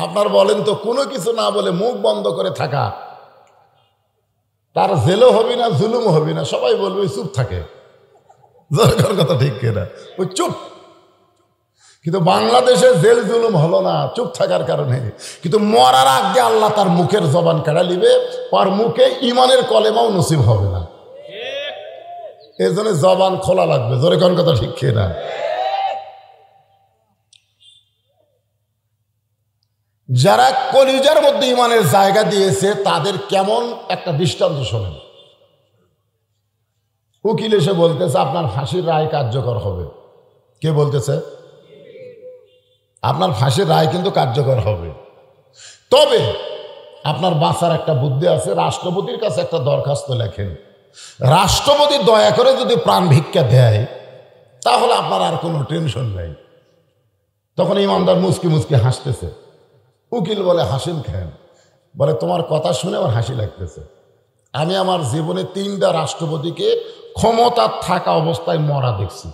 আপনার বলেন তো, কোনো কিছু না বলে মুখ বন্ধ করে থাকা, তার জেলও হবি না, জুলুম হবি না, সবাই বলবে চুপ থাকে। দরকার কথা ঠিক কিনা? ওই চুপ। কিন্তু বাংলাদেশে জেল জুলুম হলো না চুপ থাকার কারণে, কিন্তু মরার আগে আল্লাহ তার মুখের জবান কেড়ে নিবে, আর মুখে ইমানের কলেমাও নসিব হবে না। এই জন্য জবান খোলা লাগবে। জোরে কোন কথা ঠিক কিনা? যারা কলিজার মধ্যে ইমানের জায়গা দিয়েছে তাদের কেমন একটা দৃষ্টান্ত শোনেন। উকিল এসে বলতেছে আপনার ফাঁসির রায় কার্যকর হবে। কে বলতেছে? আপনার ফাঁসির রায় কিন্তু কার্যকর হবে, তবে আপনার বাঁচার একটা বুদ্ধি আছে, রাষ্ট্রপতির কাছে একটা দরখাস্ত লেখেন, রাষ্ট্রপতি দয়া করে যদি প্রাণ ভিক্ষা দেয় তাহলে আপনার আর কোনো টেনশন নেই। তখন ইমানদার মুচকি মুচকি হাসতেছে। উকিল বলে হাসিন খান, বলে তোমার কথা শুনে আমার হাসি লাগতেছে। আমি আমার জীবনে 3টা রাষ্ট্রপতিকে ক্ষমতা থাকা অবস্থায় মরা দেখছি।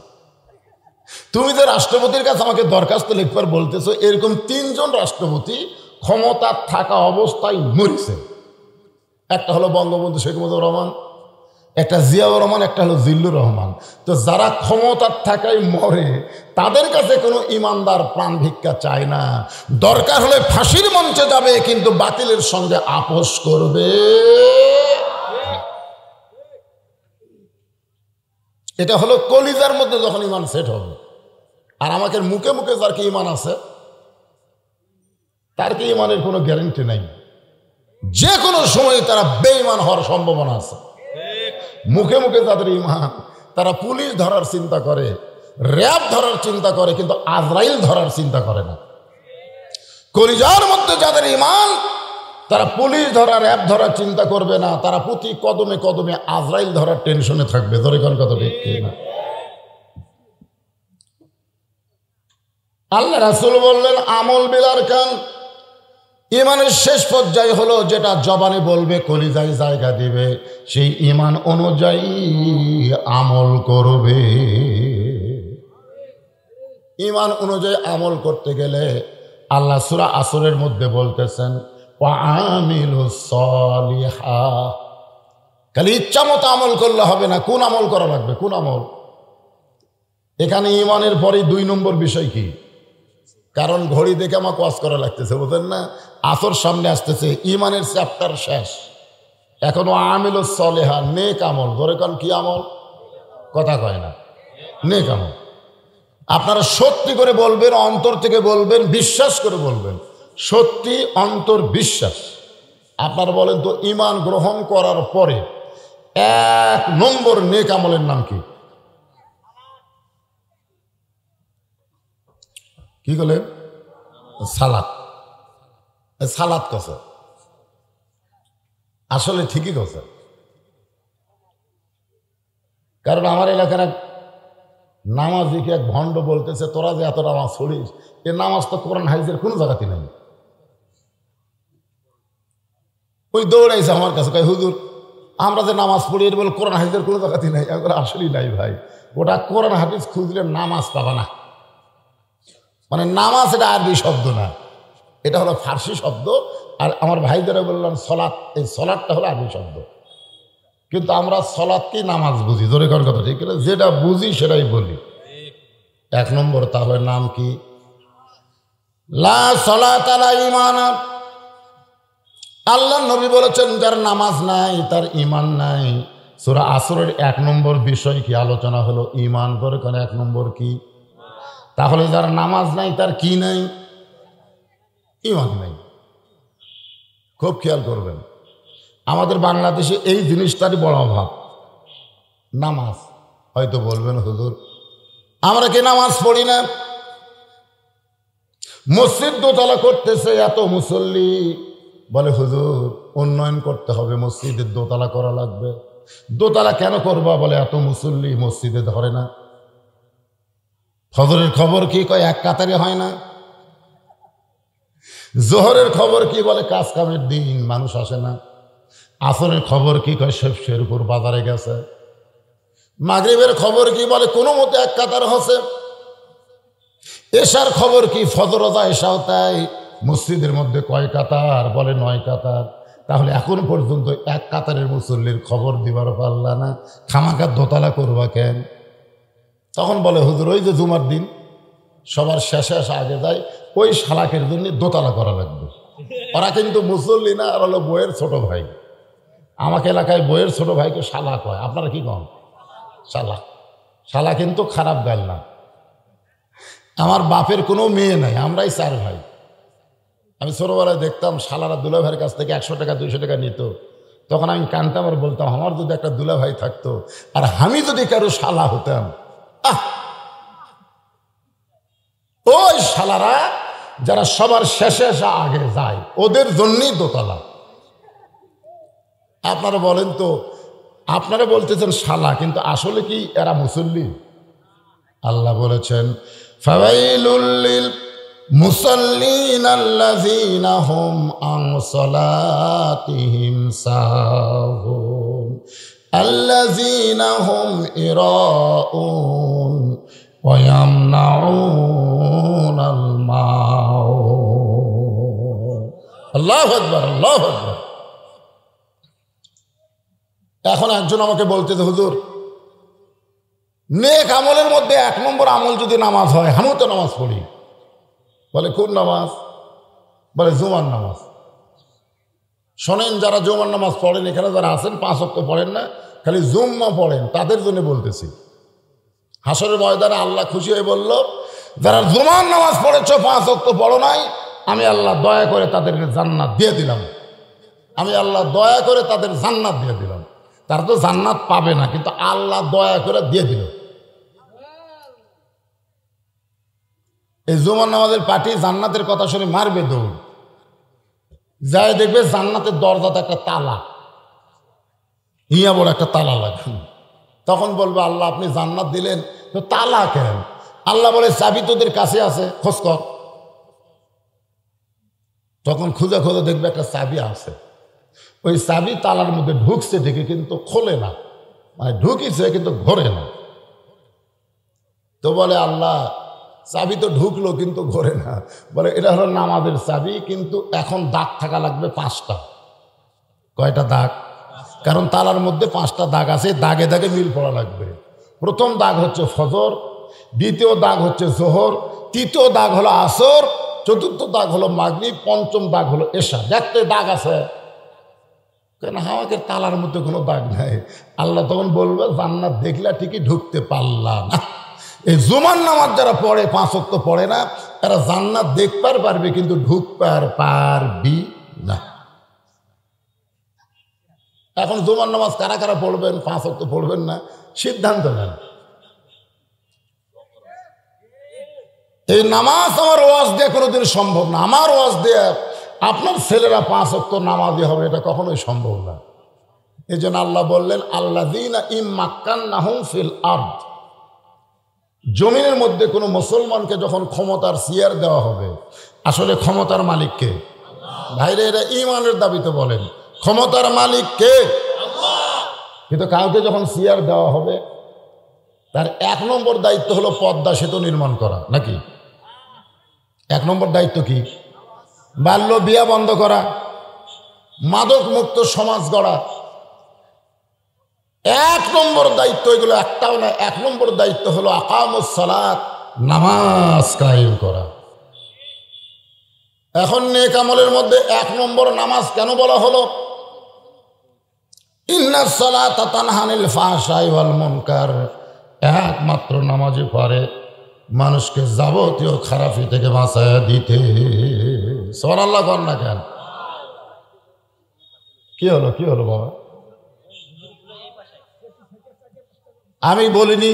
তুমি যে রাষ্ট্রপতির কাছে আমাকে দরখাস্ত লিখবার বলতেছো, এরকম 3 জন রাষ্ট্রপতি ক্ষমতা থাকা অবস্থায় মরেছে। একটা হলো বঙ্গবন্ধু শেখ মুজিবুর রহমান, একটা জিয়াউর রহমান, একটা হলো জিল্লুর রহমান। তো যারা ক্ষমতার থাকায় মরে তাদের কাছে কোনো ইমানদার প্রাণ ভিক্ষা চায় না। দরকার হলে ফাঁসির মঞ্চে যাবে, কিন্তু বাতিলের সঙ্গে আপোষ করবে। এটা হলো কলিজার মধ্যে যখন ইমান সেট হবে। আর আমাকে মুখে মুখে যার কি ইমান আছে তার কি ইমানের কোনো গ্যারান্টি নাই। যে কোনো সময় তারা বেঈমান হওয়ার সম্ভাবনা আছে। মুখে মুখে যাদের ইমান, তারা পুলিশ ধরার চিন্তা করে, র্যাব ধরার চিন্তা করে, কিন্তু আজরাইল ধরার চিন্তা করে না। কলিজার মধ্যে যাদের ইমান, তারা পুলিশ ধরা, র্যাব ধরার চিন্তা করবে না, তারা প্রতি কদমে কদমে আজরাইল ধরার টেনশনে থাকবে। ধরে কোন কথা ঠিক না? আল্লাহ রাসূল বললেন আমল বিলার কান, ইমানের শেষ পর্যায়ে হলো যেটা জবানে বলবে, কলিজায় জায়গা দিবে, সেই ইমান অনুযায়ী আমল করবে। ইমান অনুযায়ী আমল করতে গেলে আল্লাহ সূরা আসরের মধ্যে বলতেছেন ওয়াআমিলুস সালিহাত। খালি ইচ্ছা মতো আমল করলে হবে না, কোন আমল করা লাগবে, কোন আমল? এখানে ইমানের পরে 2 নম্বর বিষয় কি? কারণ ঘড়ি দেখে আমাকে ওয়াজ করা লাগতেছে, বুঝলেন না? আসর সামনে আসতেছে, ইমানের চ্যাপ্টার শেষ, এখনো আমিলুস সালিহা, নেক আমল। ধরে কোন কি আমল? কথা কয় না, নেক আমল। আপনারা সত্যি করে বলবেন, অন্তর থেকে বলবেন, বিশ্বাস করে বলবেন, সত্যি অন্তর বিশ্বাস। আপনারা বলেন তো, ইমান গ্রহণ করার পরে 1 নম্বর নেক আমলের নাম কি? কি বলেন? সালাত। সালাত কথা আসলে ঠিকই কথা। কারণ আমার এলাকার এক নামাজিকে এক ভণ্ড বলতেছে, তোরা যে এত নামাজ পড়িস, এ নামাজ তো কোরআন হাদিসের কোনো জায়গাতে নাই। ওই দৌড়াইছে আমার কাছে, কয় হুজুর আমরা যে নামাজ পড়ি এটা বলে কোরআন হাদিসের কোনো জায়গাতে নাই। আসলেই নাই ভাই, ওটা কোরআন হাদিস খুঁজলে নামাজ পাবা না। মানে নামাজ এটা আরবি শব্দ না, এটা হলো ফার্সি শব্দ। আর আমার ভাইদেরা বললাম সলাৎ, এই সলাৎটা হলো আরবি শব্দ। কিন্তু আমরা সলাৎকেই নামাজ বুঝি। ধরে কোন কথা ঠিক না? যেটা বুঝি সেটাই বলি। 1 নম্বর তাহলে নাম কি? লা সলাত লা ঈমান। আল্লাহ নবী বলেছেন যার নামাজ নাই তার ঈমান নাই। সূরা আসরের 1 নম্বর বিষয় কি আলোচনা হলো? ঈমান। ধরে কোন 1 নম্বর কি? তাহলে যার নামাজ নাই তার কি নাই? ঈমান নাই। খুব খেয়াল করবেন, আমাদের বাংলাদেশে এই জিনিসটারই বড় অভাব, নামাজ। হয়তো বলবেন হুজুর আমরা কি নামাজ পড়ি না? মসজিদ দোতলা করতেছে, এত মুসল্লি, বলে হুজুর উন্নয়ন করতে হবে, মসজিদের দোতলা করা লাগবে। দোতলা কেন করবা? বলে এত মুসল্লি মসজিদে ধরে না। ফজরের খবর কি? কয় 1 কাতারে হয় না। জোহরের খবর কি? বলে কাজ কামের দিন, মানুষ আসে না। আসরের খবর কি? কয় শেরপুর বাজারে গেছে। মাগরিবের খবর কি? বলে কোনো মতে 1 কাতার হচ্ছে। এশার খবর কি? ফজর রোজা এশাও তাই, মসজিদের মধ্যে কয় কাতার? বলে 9 কাতার। তাহলে এখন পর্যন্ত 1 কাতারের মুসল্লির খবর দিবার পারলা না, খামাকা দোতলা করবা কেন? তখন বলে হুজুর ওই যে জুমার দিন সবার শেষে আগে যায়, ওই শালাকের জন্য দোতলা করা লাগবে। ওরা কিন্তু মুসল্লি না, আর হলো বইয়ের ছোট ভাই। আমাকে এলাকায় বইয়ের ছোট ভাইকে শালা কয়, আপনারা কি কন? শালা। শালা কিন্তু খারাপ গাল না। আমার বাপের কোনো মেয়ে নাই, আমরাই 4 ভাই। আমি ছোটবেলায় দেখতাম শালারা দুলা ভাইয়ের কাছ থেকে 100 টাকা 200 টাকা নিত। তখন আমি কানতাম আর বলতাম, আমার যদি একটা দুলা ভাই থাকতো আর আমি যদি কারো শালা হতাম। ওই শালারা যারা সবার শেষে আগে যায়, ওদের জন্যই দোতলা। আপনারা বলেন তো, আপনারা বলতেছেন শালা, কিন্তু আসলে কি এরা মুসল্লি? আল্লাহ বলেছেন ফাওয়াইলুল লিল মুসাল্লিন আল্লাযীনা হুম আন সালাতিহিম সাহুন আল্লাযীনা হুম ইরাউন ওয়া ইয়ামনাউনাল মাউন। আল্লাহু আকবার, আল্লাহু আকবার। এখন একজন আমাকে বলতেছে, হুজুর নেক আমলের মধ্যে 1 নম্বর আমল যদি নামাজ হয়, আমিও তো নামাজ পড়ি। বলে কোন নামাজ? বলে জুমার নামাজ। শোনেন, যারা জুমার নামাজ পড়েন, এখানে যারা আছেন 5 ওয়াক্ত পড়েন না, খালি জুম্মা পড়েন, তাদের জন্য বলতেছি। হাসরের ময়দানে আল্লাহ খুশি হয়ে বলল, যারা জুমার নামাজ পড়েছ 5 ওয়াক্ত পড়ো নাই, আমি আল্লাহ দয়া করে তাদেরকে জান্নাত দিয়ে দিলাম। আমি আল্লাহ দয়া করে তাদের জান্নাত দিয়ে দিলাম। তারা তো জান্নাত পাবে না, কিন্তু আল্লাহ দয়া করে দিয়ে দিল। এই জুমার নামাজের পার্টি জান্নাতের কথা শুনে মারবে দৌড়, যাই দেখবে জান্নাতের দরজাতে একটা তালা, ইয়া বড় একটা তালা লাগে। তখন বলবে, আল্লাহ আপনি জান্নাত দিলেন, তো তালা কেন? আল্লাহ বলে, চাবি তোদের কাছে আছে, খোঁজ কর। তখন খুঁজে খুঁজে দেখবে একটা চাবি আছে। ওই চাবি তালার মধ্যে ঢুকছে দেখে কিন্তু খোলে না, মানে ঢুকিছে কিন্তু ঘোরে না। তো বলে, আল্লাহ চাবি তো ঢুকলো কিন্তু ঘোরে না। বলে, এটা হলো নামাজের চাবি, কিন্তু এখন দাগ থাকা লাগবে 5টা। কয়টা দাগ? কারণ তালার মধ্যে 5টা দাগ আছে, দাগে দাগে মিল পড়া লাগবে। প্রথম দাগ হচ্ছে ফজর, দ্বিতীয় দাগ হচ্ছে জোহর, তৃতীয় দাগ হলো আসর, চতুর্থ দাগ হলো মাগরিব, পঞ্চম দাগ হলো এশা। দেখতে দাগ আছে, কেন আমাকে তালার মধ্যে কোনো দাগ নাই। আল্লাহ তখন বলবে, জান্নাত দেখলে ঠিকই ঢুকতে পারলাম না। এই জুমার নামাজ যারা পড়ে 5 ওয়াক্ত পড়ে না, তারা জান্নাত দেখবার পারবে, কিন্তু ঢুকবার পারবি না। এখন জুমার নামাজ কারা কারা পড়বেন, 5 ওয়াক্ত পড়বেন না, সিদ্ধান্ত নেন। এই নামাজ আমার ওয়াজ দিয়ে কোনোদিন সম্ভব না। আমার ওয়াজ দিয়ে আপনার ছেলেরা 5 ওয়াক্ত নামাজি হবে, এটা কখনোই সম্ভব না। এই জন্য আল্লাহ বললেন, আল্লাযীনা ইম্মাক্কান্নাহুম ফিল আরদ। জমিনের মধ্যে কোনো মুসলমানকে যখন ক্ষমতার চেয়ার দেওয়া হবে, আসলে ক্ষমতার মালিক কে? ভাইরে, এরা ঈমানের দাবিতে বলেন, ক্ষমতার মালিক কে? আল্লাহ। কিন্তু কাউকে যখন চেয়ার দেওয়া হবে, তার 1 নম্বর দায়িত্ব হলো পদ্মা সেতু নির্মাণ করা, নাকি? 1 নম্বর দায়িত্ব কি? বাল্য বিয়া বন্ধ করা, মাদক মুক্ত সমাজ গড়া। 1 নম্বর দায়িত্ব, এগুলো একটাও না। 1 নম্বর দায়িত্ব হলো আকামুস সালাত, নামাজ কায়েম করা। এখন নেক আমলের মধ্যে 1 নম্বর নামাজ কেন বলা হলো? ইন্নাস সালাতা তানহা আনিল ফাহশাই ওয়াল মুনকার। একমাত্র নামাজই পারে মানুষকে যাবতীয় খারাপি থেকে বাঁচায় দিতে। সুবহানাল্লাহ কর না কেন? কি হলো, কি হলো বাবা? আমি বলিনি,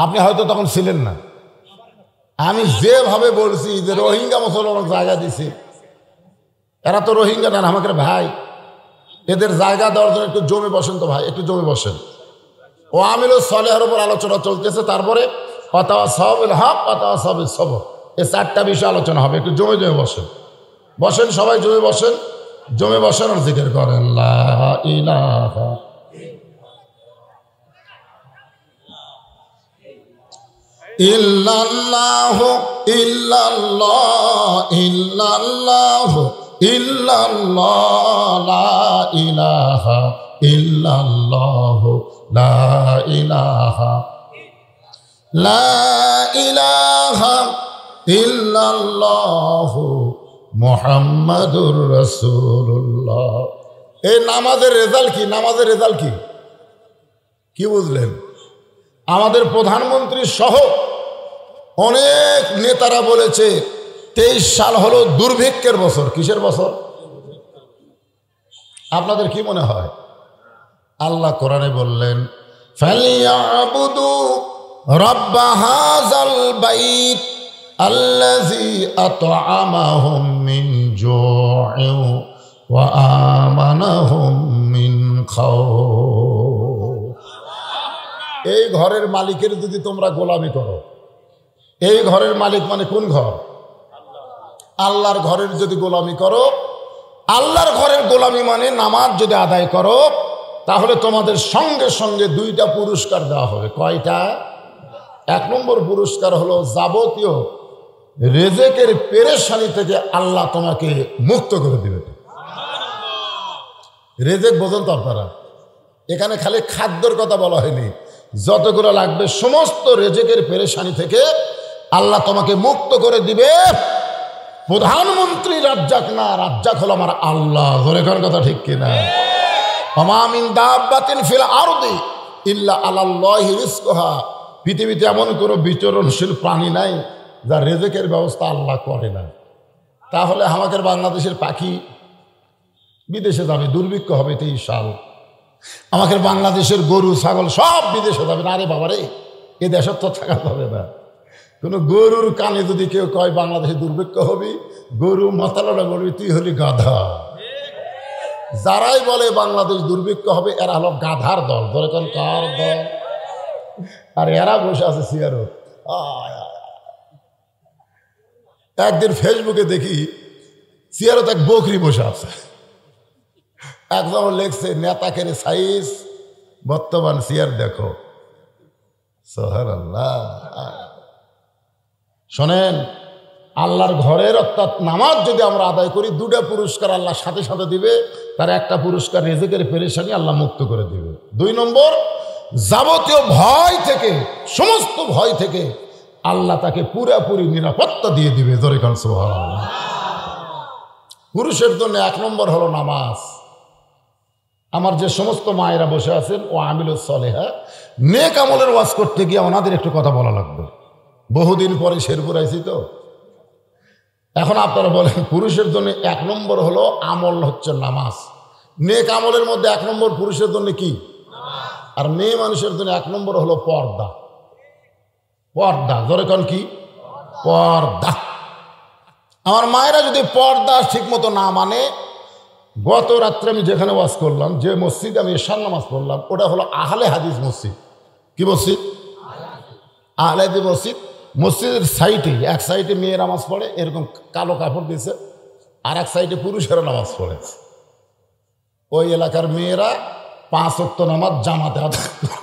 আপনি হয়তো তখন ছিলেন না। আমি যেভাবে বলছি যে রোহিঙ্গা মুসলমান জায়গা দিছি, এরা তো রোহিঙ্গা না আমাদের ভাই, এদের জায়গা দেওয়ার জন্য একটু জমে বসেন তো ভাই, একটু জমে বসেন। ও আমিলুস সালেহের উপর আলোচনা চলতেছে, তারপরে ওয়াতাওয়াসাবিল হক ওয়াতাওয়াসাবিস সবর, এই 4টা বিষয় আলোচনা হবে। একটু জমে জমে বসেন, বসেন সবাই, জমে বসেন, জমে বসেন আর জিকির করেন লা ইলাহা। ইল্লাল্লাহ ইল্লাল্লাহ ইল্লাল্লাহ ইল্লাল্লাহ লা ইলাহা ইল্লাল্লাহ লা ইলাহা লা ইলাহা ইল্লাল্লাহ মুহাম্মাদুর রাসূলুল্লাহ। এই নামাজের রেজাল্ট কি? নামাজের রেজাল্ট কি? কি বুঝলেন? আমাদের প্রধানমন্ত্রী সহ অনেক নেতারা বলেছে 23 সাল হলো দুর্ভিক্ষের বছর। কিসের বছর? আপনাদের কি মনে হয়? আল্লাহ কোরআনে বললেন ফালিয়াবুদু রাব্ব হাযাল বাইত আল্লাযী আত'আমাহুম মিন জু'ইন ওয়া আমানাহুম মিন খাউফ। এই ঘরের মালিকের যদি তোমরা গোলামি করো, এই ঘরের মালিক মানে কোন ঘর? আল্লাহর ঘরের যদি গোলামি করো, আল্লাহর ঘরের গোলামি মানে নামাজ যদি আদায় করো, তাহলে তোমাদের সঙ্গে সঙ্গে 2টা পুরস্কার দেওয়া হবে। কয়টা? 1 নম্বর পুরস্কার হলো যাবতীয় রেজেকের পেরেশানি থেকে আল্লাহ তোমাকে মুক্ত করে দিবে। রেজেক বোঝেন তো আপনারা? এখানে খালি খাদ্যর কথা বলা হয়নি, যতগুলো লাগবে সমস্ত রেজেকের পেরেশানি থেকে আল্লাহ তোমাকে মুক্ত করে দিবে। প্রধানমন্ত্রী রাজ্জাক না, রাজ্জাক হলো আমার আল্লাহ। ধরে কোন কথা ঠিক কিনা? ওমা মিন দাব্বাতিন ফিল আরদি ইল্লা আলাল্লাহি রিজকুহা। পৃথিবীতে এমন কোনো বিচরণশীল প্রাণী নাই যার রেজেকের ব্যবস্থা আল্লাহ করে না। তাহলে আমাদের বাংলাদেশের পাখি বিদেশে যাবে, দুর্ভিক্ষ হবে 23 সাল। আমাদের বাংলাদেশের গরু ছাগল সব বিদেশে যাবে। না রে বাবারে, এ দেশের তো থাকা যাবে না। কোনো গরুর কানে যদি কেউ কয় বাংলাদেশে দুর্ভিক্ষ হবে, গরু মাতালাটা বলবি তুই হলি গাধা। যারাই বলে বাংলাদেশ দুর্ভিক্ষ হবে এরা হলো গাধার দল। ধরে কোন কার দল? আর এরা বসে আছে সিয়ারত। একদিন ফেসবুকে দেখি সিয়ারত এক বকরি বসে আছে। একদম লেখছে নেতাকের সাইজ বর্তমান সিয়ার দেখো। সুবহানাল্লাহ। শোনেন, আল্লাহর ঘরের অর্থাৎ নামাজ যদি আমরা আদায় করি 2টা পুরস্কার আল্লাহ সাথে সাথে দিবে। তার একটা পুরস্কার রিজিকের পেরেশানি আল্লাহ মুক্ত করে দিবে। 2 নম্বর, যাবতীয় ভয় থেকে, সমস্ত ভয় থেকে আল্লাহ তাকে পুরোপুরি নিরাপত্তা দিয়ে দিবে। ধরে কান সুবহানাল্লাহ। পুরুষের জন্য 1 নম্বর হলো নামাজ। আমার যে সমস্ত মায়েরা বসে আছেন ও আমিলুস সলেহা, নেক আমলের ওয়াজ করতে গিয়ে ওনাদের একটু কথা বলা লাগবে। বহুদিন পরে শেরপুর আইছি তো। এখন আপনারা বলেন, পুরুষের জন্য 1 নম্বর হলো আমল হচ্ছে নামাজ। নেক আমলের মধ্যে 1 নম্বর পুরুষের জন্য কি? আর মেয়ে মানুষের জন্য 1 নম্বর হলো পর্দা। পর্দা, ধরে কোন কি? পর্দা। আমার মায়েরা যদি পর্দা ঠিক মতো না মানে, গত রাত্রে আমি যেখানে ওয়াজ করলাম, যে মসজিদে আমি এশার নামাজ পড়লাম, ওটা হলো আহলে হাদিস মসজিদ। কি মসজিদ? আহলে হাদিস মসজিদ। মসজিদের সাইডে, এক সাইডে মেয়ে নামাজ পড়ে, এরকম কালো কাপড় দিয়েছে, আর এক সাইডে পুরুষেরা নামাজ পড়ে। ওই এলাকার মেয়েরা 5 ওয়াক্ত নামাজ জামাতে আদায় করে।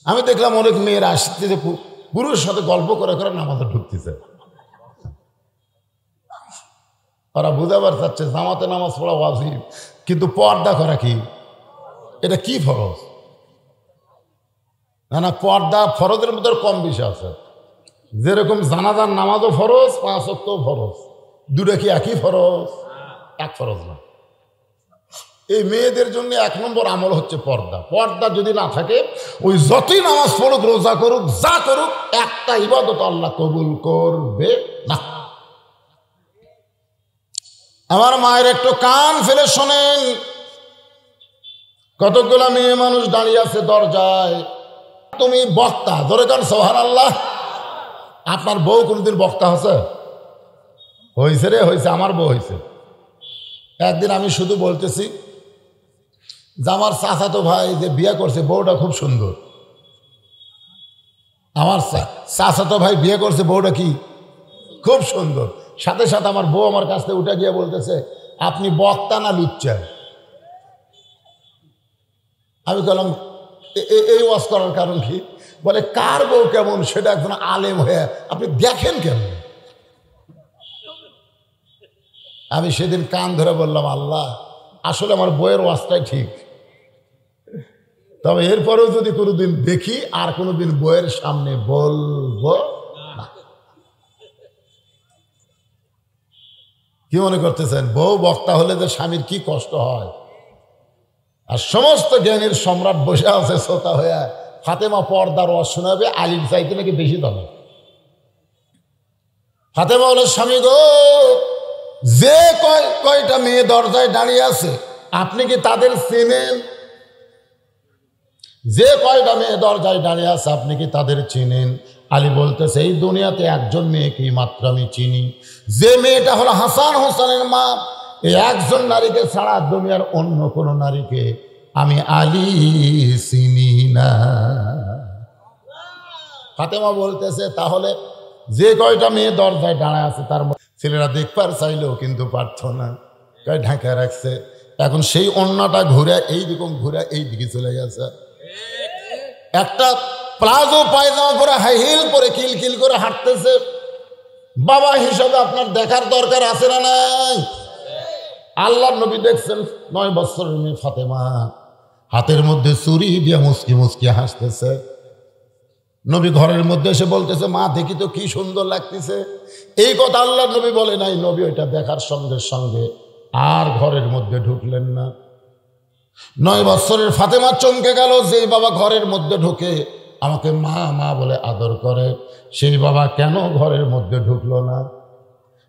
আমি দেখলাম অনেক মেয়েরা আসছে যে পুরুষের সাথে গল্প করে করে নামাজে ঢুকতেছে। ওরা বুঝাবার চাচ্ছে জামাতে নামাজ পড়া ওয়াজিব, কিন্তু পর্দা করা কি? এটা কি ফরজ? না না, পর্দা ফরজের মধ্যে কম বেশি আছে। যেরকম জানাজার নামাজও ফরজ, 5 ওয়াক্তও ফরজ। 2টা কি একই ফরজ? এক ফরজ না। এই মেয়েদের জন্য 1 নম্বর আমল হচ্ছে পর্দা। পর্দা যদি না থাকে, ওই যতই নামাজ পড়ুক, রোজা করুক, যা করুক, একটা ইবাদত আল্লাহ কবুল করবে না। আমার মায়ের একটু কান ফেলে শোনেন, কতগুলা মেয়ে মানুষ দাঁড়িয়ে আছে দরজায়। তুমি বক্তা, ধরে কান সুবহানাল্লাহ। আপনার বউ কোনদিন বক্তা হয়েছে? হয়েছে রে, হয়েছে। আমার বউ হয়েছে। একদিন আমি শুধু বলতেছি যে আমার চাচাতো ভাই যে বিয়ে করছে, বউটা খুব সুন্দর। আমার চাচাতো ভাই বিয়ে করছে, বউটা কি খুব সুন্দর। সাথে সাথে আমার বউ আমার কাছ থেকে উঠে গিয়ে বলতেছে, আপনি বক্তা না লুচ্চা? আমি বললাম এই ওয়াজ করার কারণ কি? বলে কার বউ কেমন সেটা একজন আলেম হয়ে আপনি দেখেন কেমন? আমি সেদিন কান ধরে বললাম, আল্লাহ আসলে আমার বইয়ের ওয়াজটাই ঠিক, তবে এরপরেও যদি কোনোদিন দেখি আর কোনোদিন বইয়ের সামনে বলবো না। কি মনে করতেছেন বউ বক্তা হলে যে স্বামীর কি কষ্ট হয়? আর সমস্ত জ্ঞানীর সম্রাট বসে আছে শ্রোতা হয়ে, ফাতেমা পর্দার ওয়াজ শোনাবে, আলিম চাইতে নাকি বেশি দামে। ফাতেমা বলে, স্বামী গো, যে কয়টা মেয়ে দরজায় দাঁড়িয়ে আছে আপনি কি তাদের চেনেন? যে কয়টা মেয়ে দরজায় দাঁড়িয়ে আছে আপনি কি তাদের চেনেন? আলী বলতেছে, এই দুনিয়াতে একজন মেয়েকেই মাত্র আমি চিনি, যে মেয়েটা হলো হাসান হোসেনের মা। এই একজন নারীকে ছাড়া দুনিয়ার অন্য কোনো নারীকে আমি আলী চিনি না। ফাতেমা বলতেছে, তাহলে যে কয়টা মেয়ে দরজায় দাঁড়ায় আছে তার ছেলেরা দেখবার চাইলেও কিন্তু পারত না, ঢাকা রাখছে। এখন সেই অন্যটা ঘুরে এইরকম ঘুরে এই দিকে চলে গেছে। একটা প্লাজো পায়জামা পরে হাই হিল পরে কিলকিল করে হাঁটতেছে। বাবা হিসাবে আপনার দেখার দরকার আছে না নাই? আল্লাহর নবী দেখছেন 9 বছরের মেয়ে ফাতেমা হাতের মধ্যে চুরি দিয়ে মুসকি মুসকি হাসতেছে। নবী ঘরের মধ্যে এসে বলতেছে, মা দেখি তো কি সুন্দর লাগতেছে। এই কথা আল্লাহর নবী বলে নাই, নবী ওইটা দেখার সঙ্গে সঙ্গে আর ঘরের মধ্যে ঢুকলেন না। 9 বছরের ফাতেমা চমকে গেল, যে বাবা ঘরের মধ্যে ঢুকে আমাকে মা মা বলে আদর করে, সেই বাবা কেন ঘরের মধ্যে ঢুকলো না?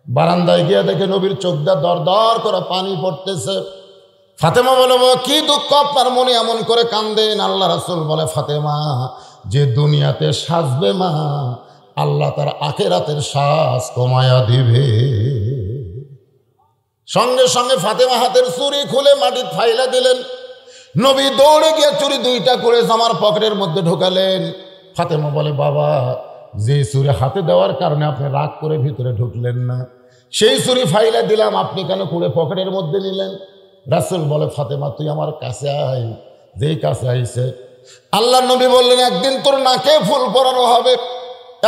বারান্দায় গিয়ে দেখে নবীর চোখ দিয়ে দর দর করে পানি পড়তেছে। ফাতেমা বলে, কি দুঃখ আপনার মনে এমন করে কান্দেন? আল্লাহ রাসূল বলে, ফাতেমা, যে দুনিয়াতে সাজবে মা, আল্লাহ তার আখিরাতের সাজ কমায়া দিবে। সঙ্গে সঙ্গে ফাতেমা হাতের চুরি খুলে মাটি ফাইলা দিলেন। নবী দৌড়ে গিয়ে চুরি 2টা করে জামার পকেটের মধ্যে ঢুকালেন। ফাতেমা বলে, বাবা, যে চুরি হাতে দেওয়ার কারণে আপনি রাগ করে ভিতরে ঢুকলেন না, সেই চুরি ফাইলা দিলাম, আপনি কেন খুলে পকেটের মধ্যে নিলেন? রাসূল বলে, ফাতেমা তুই আমার কাছে আয়। যেই কাছে আইছে আল্লাহর নবী বললেন, একদিন তোর নাকে ফুল পরানো হবে,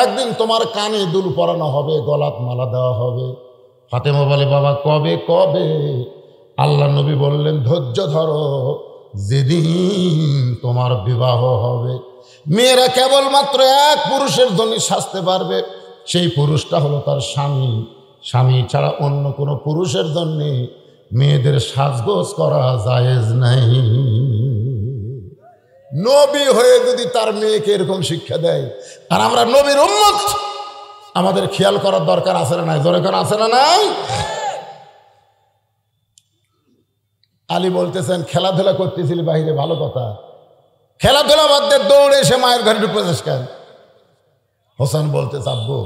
একদিন তোমার কানে দুল পরানো হবে, গলাত মালা দেওয়া হবে। ফাতেমা বলে, বাবা কবে কবে? আল্লাহর নবী বললেন, ধৈর্য ধরো, যেদিন তোমার বিবাহ হবে। মেয়েরা কেবলমাত্র এক পুরুষের জন্য সাজতে পারবে, সেই পুরুষটা হলো তার স্বামী। স্বামী ছাড়া অন্য কোনো পুরুষের জন্যে মেয়েদের সাজগোজ করা জায়েজ নাই। নবী হয়ে যদি তার মেয়েকে এরকম শিক্ষা দেয়, আর আমরা নবীর উম্মত, আমাদের খেয়াল করার দরকার আছে না নাই? জোরে করে আছে না নাই? আলী বলতেছেন, খেলাধুলা করতেছিলি বাহিরে, ভালো কথা, খেলাধুলা বাদ দিয়ে দৌড়ে এসে মায়ের ঘরে ঢুকতেছিস কেন? হোসেন বলতেছে, আব্বু,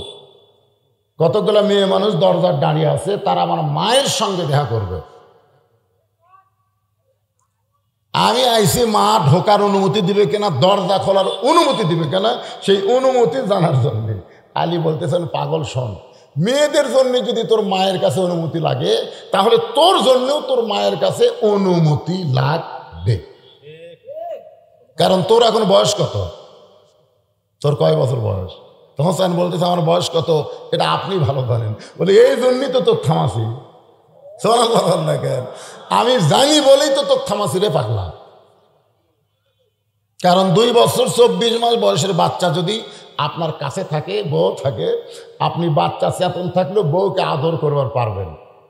কতগুলো মেয়ে মানুষ দরজার দাঁড়িয়ে আছে, তারা আমার মায়ের সঙ্গে দেখা করবে। আমি আইসি মা ঢোকার অনুমতি দিবে কিনা, দরজা খোলার অনুমতি দিবে কিনা, সেই অনুমতি জানার জন্য। আলী বলতেছেন, পাগল শোন, মেয়েদের জন্য যদি তোর মায়ের কাছে অনুমতি লাগে, তাহলে তোর জন্যও তোর মায়ের কাছে অনুমতি লাগবে। কারণ তোর এখন বয়স কত? তোর কয় বছর বয়স? তখন হোসেন বলতেছে, আমার বয়স কত এটা আপনি ভালো জানেন। বলে, এই জন্যই তো তোর থামাসি। আমি জানি বলেই তো তোর থামাসি রে পাগলা। কারণ 2 বছর 24 মাস বয়সের বাচ্চা যদি আপনার কাছে থাকে, বউ থাকে, আপনি বাচ্চা চেতন থাকলেও বউকে আদর করবার পারবেন,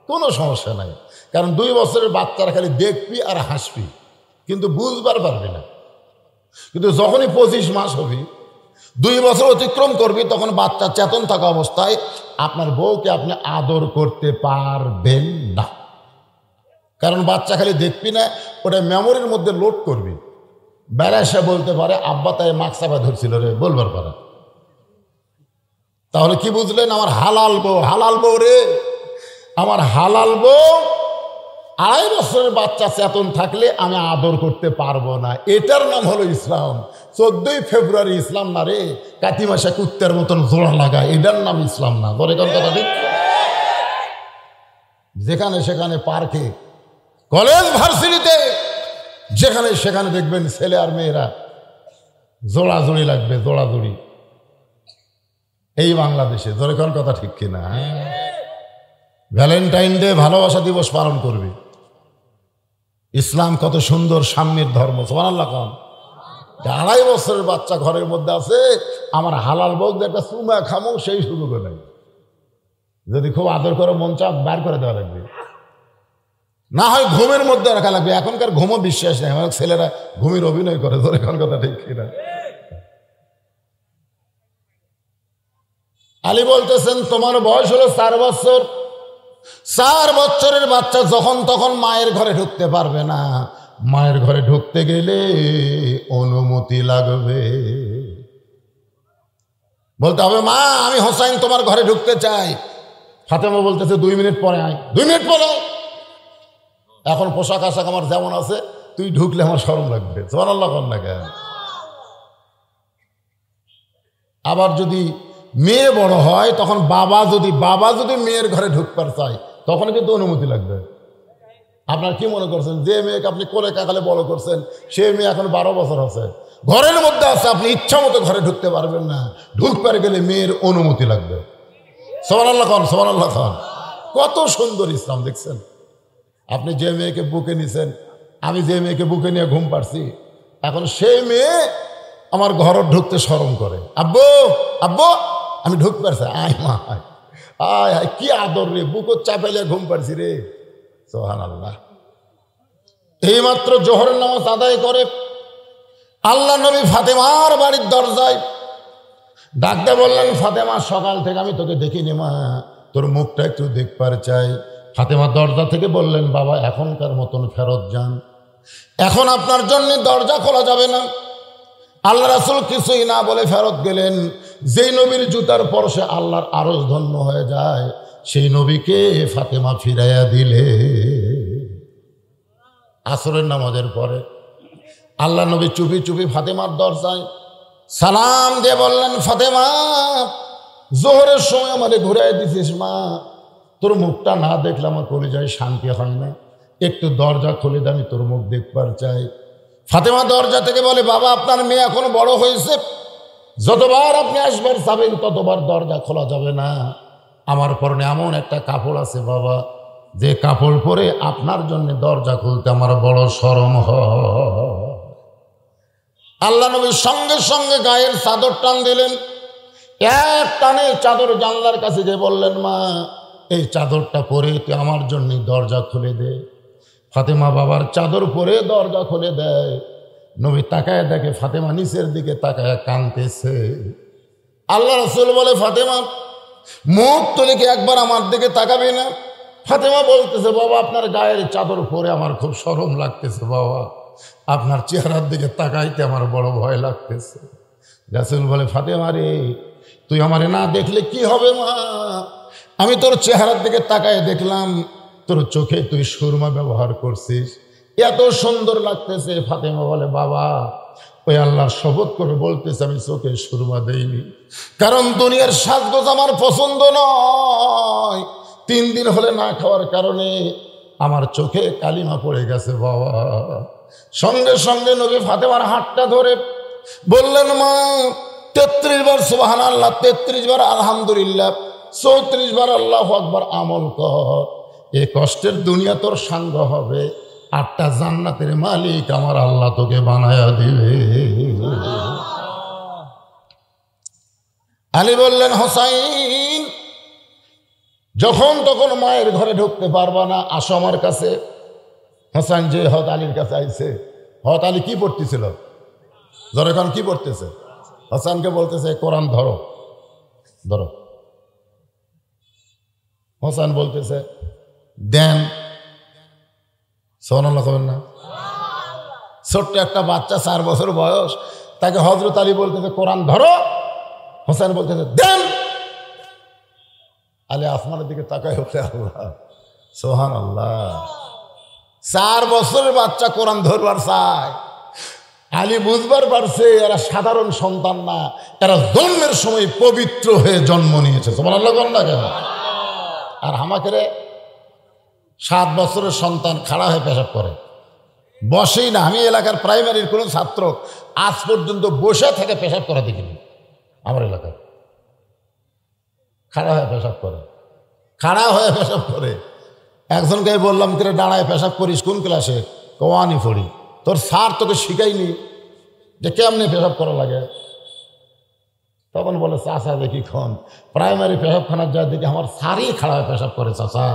কোনো সমস্যা নাই। কারণ 2 বছরের বাচ্চারা খালি দেখবি আর হাসবি, কিন্তু বুঝবার পারবি না। কিন্তু যখনই 25 মাস হবি, 2 বছর অতিক্রম করবি, তখন বাচ্চা চেতন থাকা অবস্থায় আপনার বউকে আপনি আদর করতে পারবেন না। কারণ বাচ্চা খালি দেখবি না, ওটা মেমোরির মধ্যে লোড করবি। বেলায় সে বলতে পারে, আব্বা তাই মাকসাবা ধরছিল রে, বলবার পারে। তাহলে কি বুঝলেন? আমার হালাল বউ, হালাল বউ রে, আমার হালাল বউ 2.5 বছরের বাচ্চা চেতন থাকলে আমি আদর করতে পারবো না। এটার নাম হলো ইসলাম। 14ই ফেব্রুয়ারি ইসলাম না রে, কাতি মাসে কুত্তের মতন জোড়া লাগায়, এটার নাম ইসলাম না। ধরে কোন কথা ঠিক? যেখানে সেখানে পার্কে, কলেজ, ভার্সিটিতে, যেখানে সেখানে দেখবেন ছেলে আর মেয়েরা জোড়াজুড়ি লাগবে, জোড়াজুড়ি। এই বাংলাদেশে জোরে কোন কথা ঠিক কিনা? ভ্যালেন্টাইন ডে ভালোবাসা দিবস পালন করবে। ইসলাম কত সুন্দর সাম্যের ধর্ম, সুবহানাল্লাহ কোন। 2.5 বছরের বাচ্চা ঘরের মধ্যে আছে, আমার হালাল বউ একটা চুমা খামো সেই সুযোগ নাই। যদি খুব আদর করে মন চাপ বার করে দেওয়া লাগবে, না হয় ঘুমের মধ্যে রাখা লাগবে। এখনকার ঘুমও বিশ্বাস নেই, আমার ছেলেরা ঘুমের অভিনয় করে, ধরে কোন কথা ঠিক কিনা? আলী বলতেছেন তোমার বয়স হলো 4 বছর। 4 বছরের বাচ্চা যখন তখন মায়ের ঘরে ঢুকতে পারবে না, মায়ের ঘরে ঢুকতে গেলে অনুমতি লাগবে। বলতে হবে মা আমি হোসাইন তোমার ঘরে ঢুকতে চাই। ফাতেমা বলতেছে 2 মিনিট পরে আয়। 2 মিনিট পরে? এখন পোশাক আশাক আমার যেমন আছে, তুই ঢুকলে আমার শরম লাগবে। সুবহানাল্লাহ কোন না কেন? আবার যদি মেয়ে বড় হয়, তখন বাবা যদি মেয়ের ঘরে ঢুকবার চায়, তখন কিন্তু অনুমতি লাগবে। আপনার কি মনে করছেন, যে মেয়েকে আপনি কোলে কাকালে বড় করছেন, সে মেয়ে এখন 12 বছর আছে, ঘরের মধ্যে আছে, আপনি ইচ্ছা মতো ঘরে ঢুকতে পারবেন না। ঢুকবার গেলে মেয়ের অনুমতি লাগবে। সুবহানাল্লাহ খান, সুবহানাল্লাহ খান। কত সুন্দর ইসলাম দেখছেন। আপনি যে মেয়েকে বুকে নিছেন, আমি যে মেয়েকে বুকে নিয়ে ঘুম পাড়ছি, এখন সেই মেয়ে আমার ঘর ঢুকতে শরম করে। আব্বু আব্বু আমি ঢুক পারছি, আয় মা আয় আয়, কি আদর রে, বুকো চাপাইলে ঘুম পারছি রে। সুবহানাল্লাহ। এইমাত্র জোহরের নামাজ আদায় করে আল্লাহ নবী ফাতেমার বাড়ির দরজায় ডাকতে বললেন, ফাতেমা সকাল থেকে আমি তোকে দেখিনি মা, তোর মুখটা একটু দেখবার চাই। ফাতেমা দরজা থেকে বললেন, বাবা এখনকার মতন ফেরত যান, এখন আপনার জন্য দরজা খোলা যাবে না। আল্লাহ রাসূল কিছুই না বলে ফেরত গেলেন। যেই নবীর জুতার পরশে আল্লাহর আরশ ধন্য হয়ে যায়, সেই নবীকে ফাতেমা ফিরাইয়া দিলে। আসরের নামাজের পরে আল্লাহ নবী চুপি চুপি ফাতেমার দরজায় সালাম দিয়ে বললেন, ফাতেমা জোহরের সময় আমাদের ঘুরাই দিছিস মা, তোর মুখটা না দেখলে আমার কলিজায় শান্তি হয় না, একটু দরজা খুলে দে, আমি তোর মুখ দেখবার চাই। ফাতেমা দরজা থেকে বলে, বাবা আপনার মেয়ে এখন বড় হয়েছে, যতবার আপনি আসবার যাবেন ততবার দরজা খোলা যাবে না। আমার পরনে এমন একটা কাপড় আছে বাবা, যে কাপড় পরে আপনার জন্য দরজা খুলতে আমার বড় শরম হয়। আল্লাহ নবী সঙ্গে সঙ্গে গায়ের চাদর টান দিলেন, এক টানে চাদর জানলার কাছে গিয়ে বললেন, মা এই চাদরটা পরে তুই আমার জন্য দরজা খুলে দে। ফাতেমা বাবার চাদর পরে দরজা খুলে দেয়। নবী তাকায় দেখে ফাতেমা নিচের দিকে তাকায় কাঁদতেছে। আল্লাহ রাসূল বলে, ফাতেমা মুখ তুলে কি একবার আমার দিকে তাকাবে না? ফাতেমা বলতেছে, বাবা আপনার গায়ের চাদর পরে আমার খুব শরম লাগতেছে বাবা, আপনার চেহারার দিকে তাকাইতে আমার বড় ভয় লাগতেছে। রাসূল বলে, ফাতেমা রে তুই আমারে না দেখলে কি হবে মা, আমি তোর চেহারার দিকে তাকায় দেখলাম তোর চোখে তুই সুরমা ব্যবহার করছিস, এত সুন্দর লাগতেছে। ফাতেমা বলে, বাবা ওই আল্লাহর শপথ করে বলতেছে আমি চোখে সুরমা দেইনি, কারণ দুনিয়ার সাজগোজ আমার পছন্দ নয়। 3 দিন হলে না খাওয়ার কারণে আমার চোখে কালিমা পড়ে গেছে বাবা। সঙ্গে সঙ্গে নবী ফাতেমার হাতটা ধরে বললেন, মা 33 বার সুবহানাল্লাহ, 33 বার আলহামদুলিল্লাহ, 34 বার আল্লাহু আকবার আমল কর, এই কষ্টের দুনিয়া তোর সাঙ্গ হবে, 8টা জান্নাতের মালিক আমার আল্লাহ তোকে বানায়া দিবে। আলী বললেন, হোসাইন যখন তখন মায়ের ঘরে ঢুকতে পারবা না, আসো আমার কাছে। হোসাইন যে হযরত আলীর কাছে আইছে, হযরত আলী কি পড়তেছিল? যখন কি পড়তেছে? হোসাইনকে বলতেছে, কোরআন ধরো ধরো। হোসাইন বলতেছে, দেন। সুবহানাল্লাহ কবেন না? ছোট্ট একটা বাচ্চা 4 বছর বয়স, তাকে হযরত আলী বলতেছে কোরআন ধরো, হোসেন বলতেছে দেন। আলী আসমানের দিকে তাকায় উঠে, আল্লাহ সুবহানাল্লাহ, 4 বছরের বাচ্চা কোরআন ধরবার চায়। আলী বুঝবার পারছে এরা সাধারণ সন্তান না, এরা জন্মের সময় পবিত্র হয়ে জন্ম নিয়েছে। সুবহানাল্লাহ বলেন না কেন? আর আমাকে 7 বছরের সন্তান খাড়া হয়ে পেশাব করে, বসেই না। আমি এলাকার প্রাইমারির কোনো ছাত্র আজ পর্যন্ত বসে থেকে পেশাব করা দেখিনি আমার এলাকায়। খাড়া হয়ে পেশাব করে, খাড়া হয়ে পেশাব করে। একজনকে বললাম করে দাঁড়ায় পেশাব করিস কোন ক্লাসে? কোয়ানি পড়ি। তোর স্যার তোকে শিখাইনি যে কেমনি পেশাব করা লাগে? তখন বলে চাচা দেখি খন প্রাইমারি পেশাবখানার যা দেখি আমার স্যারই খাড়া হয়ে পেশাব করে। চাচা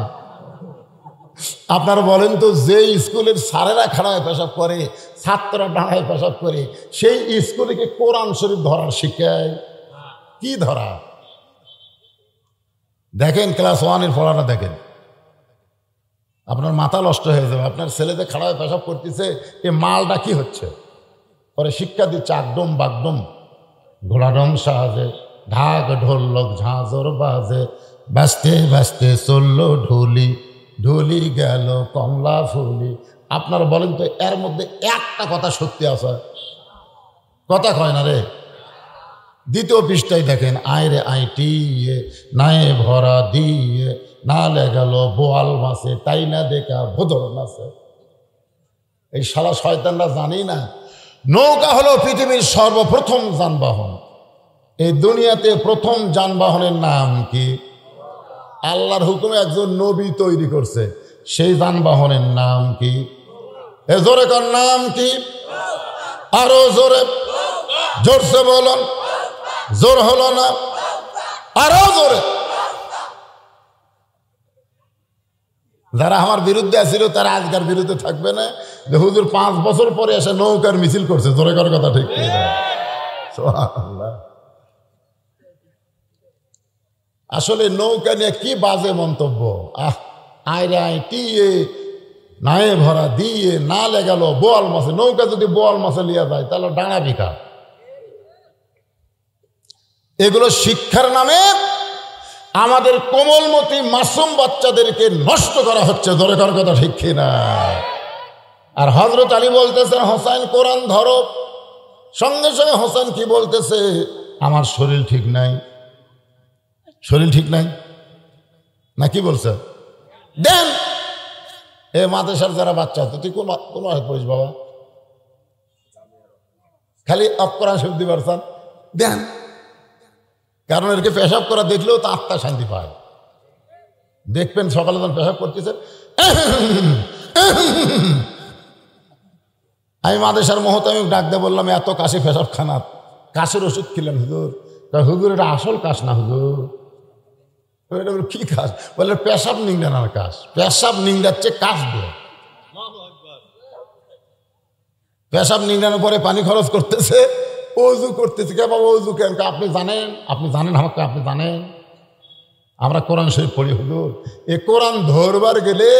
আপনারা বলেন তো, যে স্কুলের স্যারেরা খাড়া হয়ে পেশাব করে, ছাত্ররা দাঁড়ায় পেশাব করে, সেই স্কুলে কি কোরআন শরীফ ধরার শিখায়? কি ধরা? দেখেন ক্লাস 1-এর পড়াটা দেখেন, আপনার মাথা নষ্ট হয়ে যাবে। আপনার ছেলেদের খাড়া হয়ে পেশাব করতেছে, এ মালটা কি হচ্ছে? পরে শিক্ষা দিচ্ছে আকডম বাগডম ঘোড়াডম সাজে, ঢাক ঢোলক ঝাঁঝর বাজে, ব্যস্তে ব্যস্তে চললো ঢুলি, ঢুলি গেল কমলা ফুলি। আপনারা বলেন তো এর মধ্যে একটা কথা সত্যি আছে? কথা কয় না রে। দ্বিতীয় পৃষ্ঠায় দেখেন, আয় রে আইটি নায়ে ভরা দিয়ে, না লেগেল বোয়াল মাছে, তাই না দেখা ভোদর মাছে। এই শালা শয়তানরা জানি না নৌকা হলো পৃথিবীর সর্বপ্রথম যানবাহন। এই দুনিয়াতে প্রথম যানবাহনের নাম কি? আল্লাহর হুকুমে একজন নবী তৈরি করছে, সেই যানবাহনের নাম কি? এ জোরে কার নাম কি? আরো জোরে, জোরসে বলুন। জোর হলো না, আরো জোরে। যারা আমার বিরুদ্ধে আসছিল তারা আজকার বিরুদ্ধে থাকবে না যে হুজুর 5 বছর পরে এসে নৌকার মিছিল করছে। জোরে করার কথা ঠিক কি না? সুবহানাল্লাহ। আসলে নৌকা নিয়ে কি বাজে মন্তব্য। আইরে আই টিয়ে নায়ে ভরা দিয়ে, না লেগালো বোয়াল মাছে। নৌকা যদি বোয়াল মাছে লিয়া যায় তাহলে ডাঙা বিকা। এগুলো শিক্ষার নামে আমাদের কোমলমতি মাসুম বাচ্চাদেরকে নষ্ট করা হচ্ছে। ধরে করার কথা ঠিক কিনা? আর হযরত আলী বলতেছেন, হোসেন কোরআন ধরো। সঙ্গে সঙ্গে হোসেন কি বলতেছে? আমার শরীর ঠিক নাই। শরীর ঠিক নাই না কি বলছে? দেন। এ মাদ্রাসার যারা বাচ্চা, তো তুই কোন আয়াত পড়িস বাবা? খালি কোরআন শরীফ দিবার চান, দেন। কারণ এরকে পেশাব করা দেখলেও তো আত্মা শান্তি পায়। দেখবেন সকালে যখন পেশাব করতেছে, আমি মাদ্রাসার মহতামিম ডাক দিয়ে বললাম, এত কাশি পেশাব খানা, কাশের ওষুধ খেলেন হুজুর? হুজুর এটা আসল কাশ না হুজুর। এটা কি কাজ? বলে পেশাব নিংড়ানোর কাজ। পেশাব নিংড়াচ্ছে কাশ দিয়ে। পেশাব নিংড়ানোর পরে পানি খরচ করতেছে, অজু করতেছে। কে বাবা অজু কেন? আপনি জানেন? আপনি জানেন আমাকে? আপনি জানেন আমরা কোরআন শরীফ পড়ি হুজুর। এ কোরআন ধরবার গেলে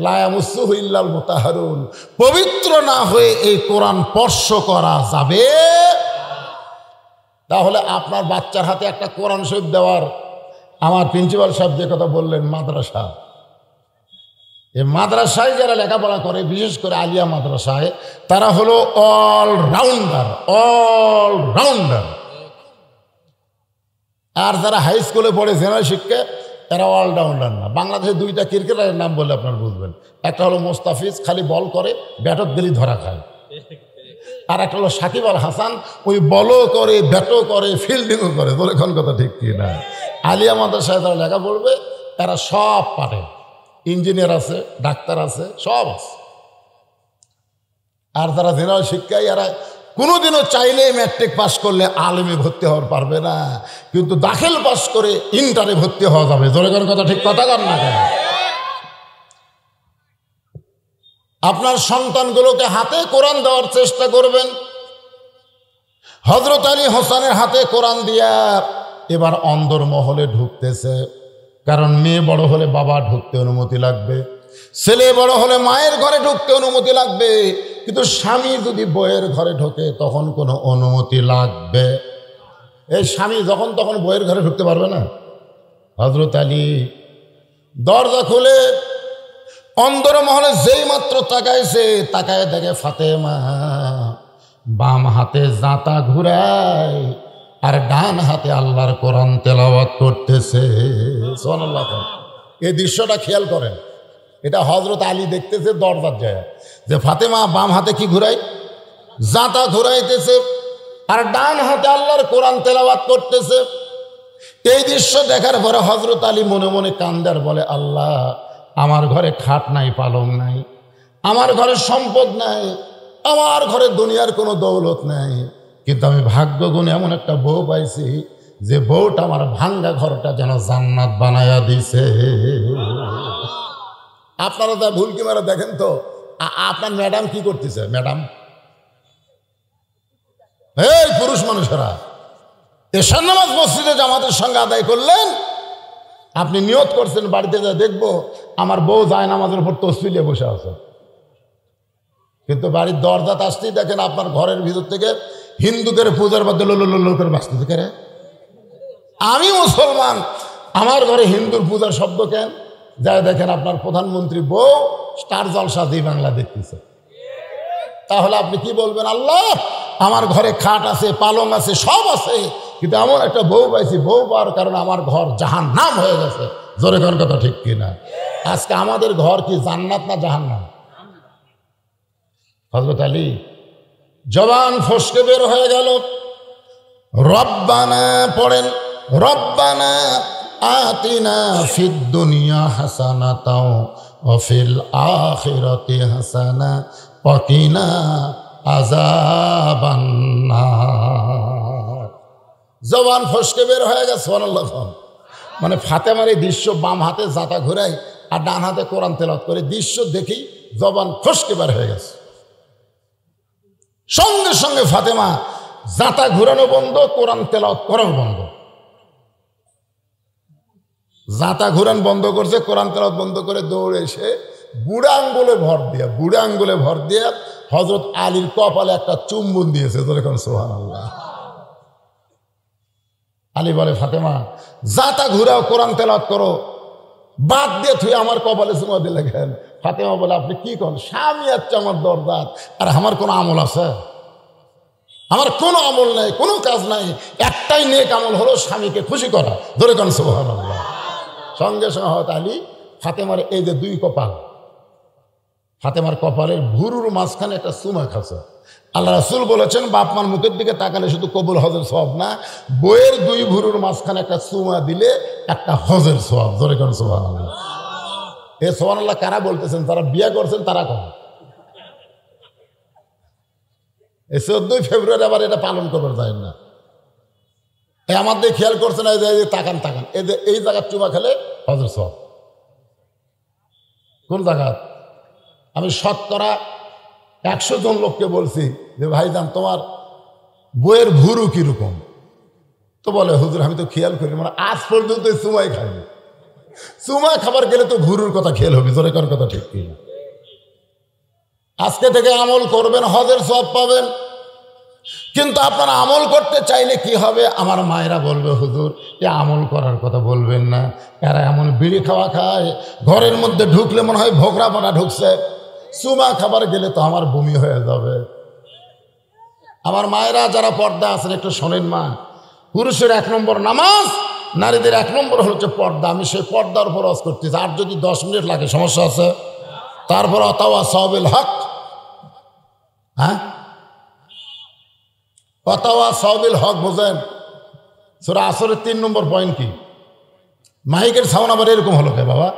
লা ইয়ামাসসুহু ইল্লাল মুতাহহারুন, পবিত্র না হয়ে এই কোরআন স্পর্শ করা যাবে। তাহলে আপনার বাচ্চার হাতে একটা কোরআন শরীফ দেওয়ার, আমার প্রিন্সিপাল সাহেব যে কথা বললেন, মাদ্রাসা, এই মাদ্রাসায় যারা লেখাপড়া করে, বিশেষ করে আলিয়া মাদ্রাসায়, তারা হলো অলরাউন্ডার। অলরাউন্ডার। আর যারা হাই স্কুলে পড়ে জেনারেল শিক্ষা, তারা অলরাউন্ডার না। বাংলাদেশে 2টা ক্রিকেটারের নাম বললে আপনার বুঝবেন। একটা হলো মোস্তাফিজ, খালি বল করে, ব্যাটত দিলেই ধরা খায়। আর একটা হলো সাকিব আল হাসান, ওই বলও করে, ব্যাটও করে, ফিল্ডিংও করে। তোর এখন কথা ঠিক কি না? আলিয়া মাদ্রাসায় তারা লেখা পড়বে, তারা সব পারে। ইঞ্জিনিয়ার আছে, ডাক্তার আছে, সব আছে। আর যারা জেনারেল শিক্ষায়, এরা কোনোদিনও চাইলে ম্যাট্রিক পাস করলে আলেমে ভর্তি হওয়ার পারবে না, কিন্তু দাখিল পাস করে ইন্টারে ভর্তি হওয়া যাবে। জোরে করে কথা ঠিক কথা কর না কেন? আপনার সন্তানগুলোকে হাতে কোরআন দেওয়ার চেষ্টা করবেন। হযরত আলী হোসেনের হাতে কোরআন দিয়া এবার অন্দরমহলে ঢুকতেছে। কারণ মেয়ে বড় হলে বাবা ঢুকতে অনুমতি লাগবে, ছেলে বড় হলে মায়ের ঘরে ঢুকতে অনুমতি লাগবে। কিন্তু স্বামী যদি বইয়ের ঘরে ঢোকে তখন কোনো অনুমতি লাগবে? এই স্বামী যখন তখন বইয়ের ঘরে ঢুকতে পারবে না। হযরত আলী দরজা খুলে অন্দরমহলে যেই মাত্র তাকাইছে, তাকায় দেখে ফাতেমা বাম হাতে জাঁতা ঘুরায় আর ডান হাতে আল্লাহর কোরআন তেলাওয়াত করতেছে। সুবহানাল্লাহ। এই দৃশ্যটা খেয়াল করেন। এটা হযরত আলী দেখতেছে দরজার যায় যে ফাতেমা বাম হাতে কি ঘুরাই, জাঁতা ঘুরাইতেছে, আর ডান হাতে আল্লাহর কোরআন তেলাওয়াত করতেছে। এই দৃশ্য দেখার পরে হযরত আলী মনে মনে কান্দার বলে, আল্লাহ, আমার ঘরে খাট নাই, পালং নাই, আমার ঘরে সম্পদ নাই, আমার ঘরে দুনিয়ার কোনো দৌলত নাই, কিন্তু আমি ভাগ্য গুণে এমন একটা বউ পাইছি যে বউটা আমার ভাঙ্গা ঘরটা যেন জান্নাত বানায়া দিছে। আপনারা তা ভুল কি মারা দেখেন তো, আপনার ম্যাডাম কি করতেছে? ম্যাডাম, এই পুরুষ মানুষেরা এশার নামাজ মসজিদে জামাতের সঙ্গে আদায় করলেন, আপনি নিয়ত করছেন বাড়িতে যা দেখবো আমার বউ যায় নামাজের উপর তসবিলে বসে আছে, কিন্তু বাড়ির দরজাতে আসতেই দেখেন আপনার ঘরের ভিতর থেকে হিন্দুদের পূজার মধ্যে লোল করে বাঁচতে করে। আমি মুসলমান, আমার ঘরে হিন্দুর পূজার শব্দ কেন? যাই দেখেন আপনার প্রধানমন্ত্রী বউ স্টার জলসা জি বাংলা দেখতেছে। তাহলে আপনি কি বলবেন? আল্লাহ, আমার ঘরে খাট আছে, পালং আছে, সব আছে, কিন্তু এমন একটা বউ পাইছি, বউ পাওয়ার কারণে আমার ঘর জাহান্নাম হয়ে গেছে। জোরে কোন কথা ঠিক কিনা? আজকে আমাদের ঘর কি জান্নাত না জাহান্নাম? হযরত আলী জবান ফসকে বের হয়ে গেল, রব্বানা পড়েন, রব্বানা আতিনা ফিদ দুনিয়া হাসানাতাও ওয়া ফিল আখিরাতি হাসানা ওয়া কিনা আযাবান নার। জবান ফসকে বের হয়ে গেছে সুবহানাল্লাহ। মানে ফাতেমার এই দৃশ্য, বাম হাতে জাতা ঘুরাই আর ডান হাতে কোরআন তেলাওয়াত করে, দৃশ্য দেখেই জবান ফসকে বের হয়ে গেছে। সঙ্গে সঙ্গে ফাতেমা জাতা ঘুরানো বন্ধ, কোরআন তেলাওয়াত করাও বন্ধ। জাতা ঘুরান বন্ধ করছে, কোরআন তেলাওয়াত বন্ধ করে দৌড়ে এসে বুড়া আঙ্গুলে ভর দিয়া হযরত আলীর কপালে একটা চুম্বন দিয়েছে। যেরকম সুবহানাল্লাহ। আলী বলে, ফাতেমা জাতা ঘুরাও, কোরআন তেলাওয়াত করো, বাদ দিয়ে তুই আমার কপালে চুমা দিলে কেন? ফাতেমা বলে, আপনি কি করেন? স্বামী আছে আমার দরদার, আর আমার কোনো আমল আছে? আমার কোনো আমল নাই, কোনো কাজ নাই, একটাই নেক আমল হলো স্বামীকে খুশি করা। ধরে কোন সুবহানাল্লাহ। সঙ্গে সঙ্গে হযরত আলী ফাতেমার এই যে দুই কপাল, ফাতেমার কপালের ভুরুর মাঝখানে একটা চুমা খাচ্ছে। আল্লাহ রাসূল বলেছেন, বাপ মার মুখের দিকে তাকালে শুধু কবুল হজের সওয়াব না, বইয়ের দুই ভুরুর মাঝখানে একটা চুমা দিলে একটা হজের সওয়াব। ধরে কোন সুবহানাল্লাহ। এই সুবহানাল্লাহ কারা বলতেছেন? যারা বিয়ে করছেন তারা কম। এই 14 ফেব্রুয়ারি আবার এটা পালন করবার যায় না। আমাদের খেয়াল করছে না, তাকান এই জায়গার চুমা খেলে হজর সওয়াব। কোন জায়গা? আমি শতকরা 100 জন লোককে বলছি যে ভাইজান তোমার বইয়ের ভুরু কিরকম? তো বলে, হুজুর আমি তো খেয়াল করি, মানে আজ পর্যন্ত চুমাই খাইনি। চুমা খাবার গেলে তো ভুরুর কথা খেয়াল হবে। জোরে করার কথা ঠিক কি? আজকে থেকে আমল করবেন, হজের সওয়াব পাবেন। কিন্তু আপনারা আমল করতে চাইলে কি হবে? আমার মায়েরা বলবে, হুজুর এ আমল করার কথা বলবেন না, এরা এমন বিড়ি খাওয়া খায়, ঘরের মধ্যে ঢুকলে মনে হয় ভোগরা পানা ঢুকছে, চুমা খাবার গেলে তো আমার বমি হয়ে যাবে। আমার মায়েরা যারা পর্দা আছেন একটু শোনেন। মা, পুরুষের 1 নম্বর নামাজ, নারীদের 1 নম্বর হচ্ছে পর্দা। আমি সেই পর্দার উপর ওয়াজ করতেছি, আর যদি 10 মিনিট লাগে সমস্যা আছে? তারপর অতাওয়া সাওবিল হক, হ্যাঁ, অতাওয়া সাওবিল হক বোঝেন? সূরা আসরের 3 নম্বর পয়েন্ট কি? মাইকের সাউন্ড আবার এরকম হলো কে বাবা?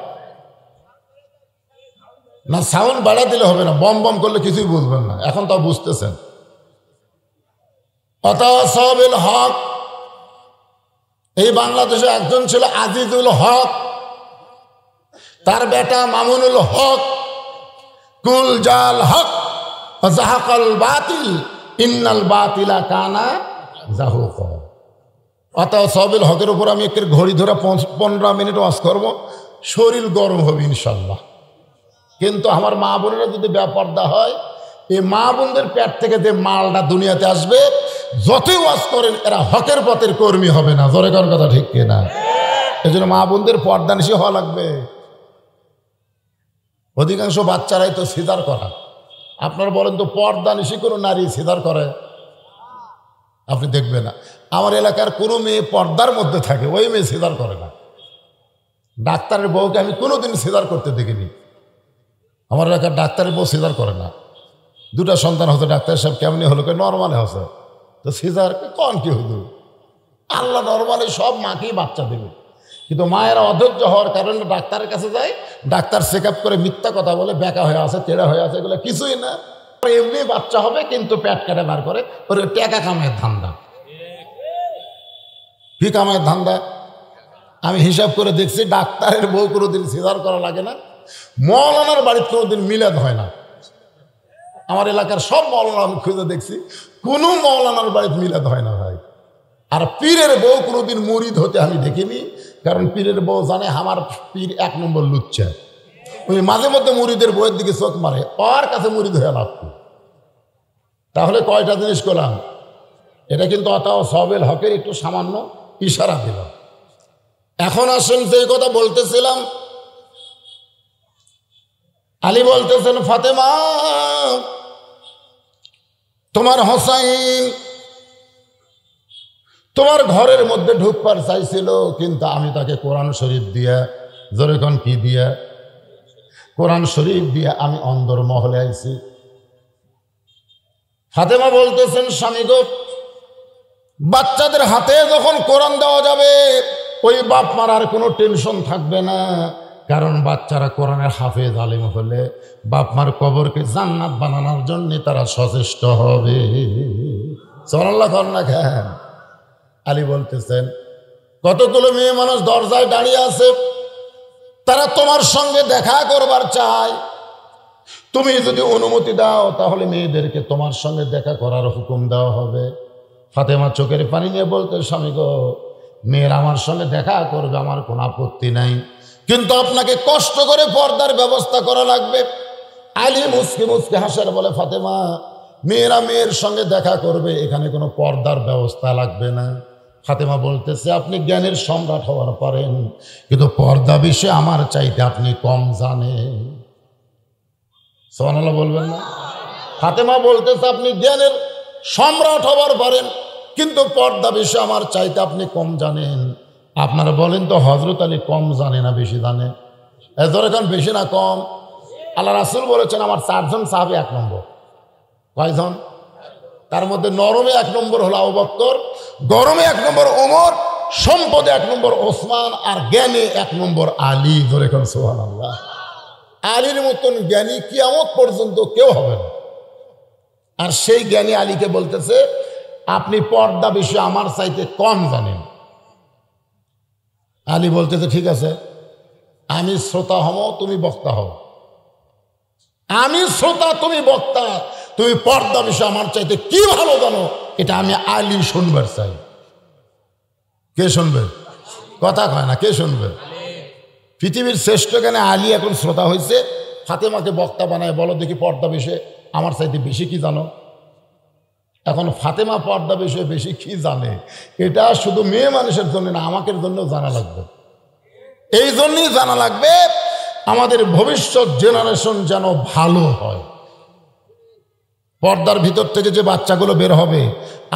না, সাউন্ড বাড়া দিলে হবে না, বম বম করলে কিছুই বুঝবেন না। এখন তাও বুঝতেছেন। অতাওয়া সাওবিল হক। এই বাংলাদেশে একজন ছিল আজিজুল হক, তার বেটা মামুনুল হক। কুল জাল হক জাহাকাল বাতিল ইন্নাল বাতিলা কানা জাহুকা। অতএব সাওবিল হকের উপর আমি একটা ঘড়ি ধরে 15 মিনিট ওয়াজ করবো, শরীর গরম হবে ইনশাল্লাহ। কিন্তু আমার মা বোনেরা যদি বেপর্দা হয়, এই মা বোনদের পেট থেকে যে মালটা দুনিয়াতে আসবে, যতই ওয়াজ করেন এরা হকের পথের কর্মী হবে না। জোরে করার কথা ঠিক কিনা? এই জন্য মা বোনদের পর্দানিশী হওয়া লাগবে। অধিকাংশ বাচ্চারাই তো সিজার করা। আপনারা বলেন তো, পর্দানিশী কোনো নারী সিজার করে? আপনি দেখবেন না। আমার এলাকার কোনো মেয়ে পর্দার মধ্যে থাকে, ওই মেয়ে সিজার করে না। ডাক্তারের বউকে আমি কোনোদিন সিজার করতে দেখিনি। আমার এলাকার ডাক্তারের বউ সিজার করে না, দুটা সন্তান হতো, ডাক্তার সাহেব কেমনি হলো, নর্মালে হচ্ছে, তো সিজার কন কি হতো, আল্লাহ নর্মালি সব মাকেই বাচ্চা দেবে, কিন্তু মায়েরা অধৈর্য হওয়ার কারণে ডাক্তারের কাছে যায়, ডাক্তার চেক আপ করে মিথ্যা কথা বলে, বেঁকা হয়ে আছে, তেড়া হয়ে আছে, এগুলো কিছুই না, এমনি বাচ্চা হবে, কিন্তু পেট কেটে বার করে ওর টাকা কামায়ের ধান্দা। কি কামায়ের ধান্দা? আমি হিসাব করে দেখছি ডাক্তারের বউ কোনোদিন সিজার করা লাগে না, মৌলানার বাড়িতে কোনোদিন মিলাদ হয় না। আমার এলাকার সব মৌলানা আমি খুঁজে দেখছি, কোনো মৌলানার বাড়িতে মিলাদ হয় না ভাই। আর পীরের বউ কোনোদিন মুরিদ হতে আমি দেখিনি, কারণ পীরের বউ জানে আমার পীর 1 নম্বর লুচ্চা, ওই মাঝে মধ্যে মুরিদের বউয়ের দিকে চোখ মারে, ওর কাছে মুরিদ হয়ে লাভ। তাহলে কয়টা জিনিস করলাম, এটা কিন্তু অতাও সবেল হকের একটু সামান্য ইশারা দিলাম। এখন আসেন যে কথা বলতেছিলাম, আলী বলতেছেন ফাতেমা তোমার হোসাইন তোমার ঘরের মধ্যে ঢুকবার চাইছিল, কিন্তু আমি তাকে কোরআন শরীফ দিয়া, যেরকম কি দিয়া, কোরআন শরীফ দিয়া আমি অন্দর মহলে আইছি। ফাতেমা বলতেছেন স্বামী গো, বাচ্চাদের হাতে যখন কোরআন দেওয়া যাবে, ওই বাপ মার আর কোনো টেনশন থাকবে না, কারণ বাচ্চারা কোরআনের হাফেজ আলিম হলে বাপ মার কবরকে জান্নাত বানানোর জন্য তারা সচেষ্ট হবে। সুবহানাল্লাহ কর না কেন? আলী বলতেছেন কতগুলো মেয়ে মানুষ দরজায় দাঁড়িয়ে আছে, তারা তোমার সঙ্গে দেখা করবার চায়, তুমি যদি অনুমতি দাও তাহলে মেয়েদেরকে তোমার সঙ্গে দেখা করার হুকুম দেওয়া হবে। ফাতেমা চোখের পানি নিয়ে বলতে, স্বামী গো, মেয়েরা আমার সঙ্গে দেখা করবে, আমার কোনো আপত্তি নাই, কিন্তু আপনাকে কষ্ট করে পর্দার ব্যবস্থা করা লাগবে। আলী মুচকি মুচকি হাসার বলে, ফাতেমা মেয়েরা মেয়ের সঙ্গে দেখা করবে, এখানে কোনো পর্দার ব্যবস্থা লাগবে না। ফাতেমা বলতেছে, আপনি জ্ঞানের সম্রাট হওয়ার পারেন, কিন্তু পর্দা বিষয়ে আমার চাইতে আপনি কম জানেন। সুবহানাল্লাহ বলবেন না? ফাতেমা বলতেছে, আপনি জ্ঞানের সম্রাট হবার পারেন, কিন্তু পর্দা বিষয়ে আমার চাইতে আপনি কম জানেন। আপনারা বলেন তো হযরত আলী কম জানে না বেশি জানে? এজোর এখন বেশি না কম? আল্লাহ রাসূল বলেছেন আমার 4 জন সাহাবী 1 নম্বর। কয়জন? তার মধ্যে নরমে 1 নম্বর হলো আবু বকর, গরমে 1 নম্বর ওমর, সম্পদে 1 নম্বর ওসমান, আর জ্ঞানে 1 নম্বর আলী। ধরে কোন সুবহানাল্লাহ। আলীর মতন জ্ঞানী কিয়ামত পর্যন্ত কেউ হবে না। আর সেই জ্ঞানী আলীকে বলতেছে, আপনি পর্দা বিষয়ে আমার চাইতে কম জানেন। আলী বলতেছে, ঠিক আছে, আমি শ্রোতা হব, তুমি বক্তা হও। আমি শ্রোতা, তুমি বক্তা, তুমি পর্দা বিষয়ে আমার চাইতে কি ভালো জানো, এটা আমি আলী শুনবার চাই। কে শুনবে? কথা কয় না, কে শুনবে? পৃথিবীর শ্রেষ্ঠ জ্ঞানে আলী এখন শ্রোতা হয়েছে, ফাতেমাকে বক্তা বানায়, বলো দেখি পর্দা বিষয়ে আমার চাইতে বেশি কি জানো। এখন ফাতেমা পর্দা বিষয়ে বেশি কি জানে, এটা শুধু মেয়ে মানুষের জন্য না, আমাদের জন্য জানা লাগবে। এই জন্যই জানা লাগবে আমাদের ভবিষ্যৎ জেনারেশন যেন ভালো হয়। পর্দার ভিতর থেকে যে বাচ্চাগুলো বের হবে,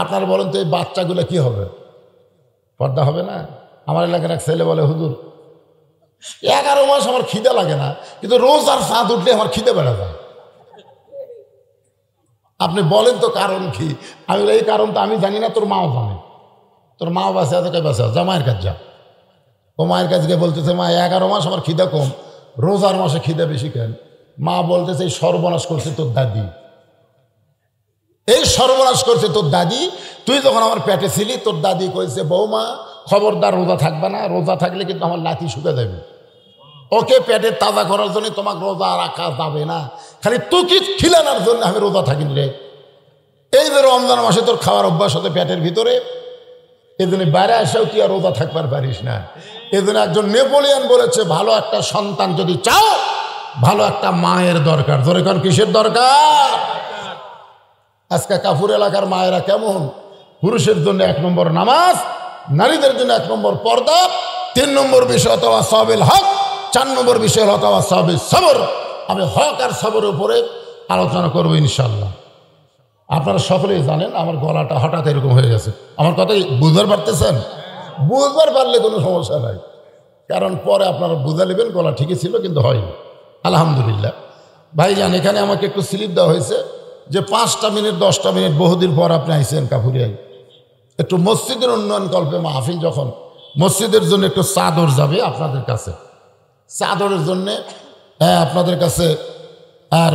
আপনারা বলেন তো এই বাচ্চাগুলো কি হবে? পর্দা হবে না? আমার এলাকার এক ছেলে বলে, হুজুর 11 মাস আমার খিদে লাগে না, কিন্তু রোজ আর চাঁদ উঠলে আমার খিদে বেড়ে যায়। আপনি বলেন তো কারণ কি? আমি এই কারণ তো আমি জানি না, তোর মাও জানে। তোর মাও বাসে আছে, কে বাসে? যা মায়ের কাছে যা। ও মায়ের কাছে গিয়ে বলতেছে, মা 11 মাস আমার খিদে কম, রোজার মাসে খিদে বেশি কেন? মা বলতেছে, এই সর্বনাশ করছে তোর দাদি, এই সর্বনাশ করছে তোর দাদি। তুই যখন আমার পেটে ছিলি, তোর দাদি কইছে, বৌমা খবরদার রোজা থাকবে না, রোজা থাকলে কিন্তু আমার লাঠি শুকে যাবে। ওকে পেটের তাজা করার জন্য তোমাকে রোজা রাখা যাবে না, খালি তুকি খিলানোর জন্য আমি রোজা থাকিনি রে। এই যে রমজান মাসে তোর খাওয়ার অভ্যাস হতে পেটের ভিতরে, এই জন্য বাইরে আসাও তুই আর রোজা থাকবার পারিস না। এই জন্য একজন নেপোলিয়ান বলেছে, ভালো একটা সন্তান যদি চাও, ভালো একটা মায়ের দরকার। ধরে কোন কিসের দরকার? আজকে কাপুর এলাকার মায়েরা কেমন? পুরুষের জন্য 1 নম্বর নামাজ, নারীদের জন্য 1 নম্বর পর্দা, 3 নম্বর বিষয় অথবা সাবিল হক, 4 নম্বর বিষয় অথবা সাবিল সবর। আমি হক আর সবরের উপরে আলোচনা করবো ইনশাল্লাহ। আপনারা সকলেই জানেন আমার গলাটা হঠাৎ এরকম হয়ে গেছে। আমার কথাই বুঝবার পারতেছেন? বুঝবার পারলে কোনো সমস্যা নাই, কারণ পরে আপনারা বুঝা নেবেন গলা ঠিকই ছিল কিন্তু হয়নি। আলহামদুলিল্লাহ। ভাইজান এখানে আমাকে একটু স্লিপ দেওয়া হয়েছে যে 5টা মিনিট 10টা মিনিট বহুদিন পর আপনি আইসেন কাপুরিয়ায়, একটু মসজিদের উন্নয়ন কল্পে মাহফিল, যখন মসজিদের জন্য একটু চাদর যাবে আপনাদের কাছে, চাদরের জন্যে আপনাদের কাছে আর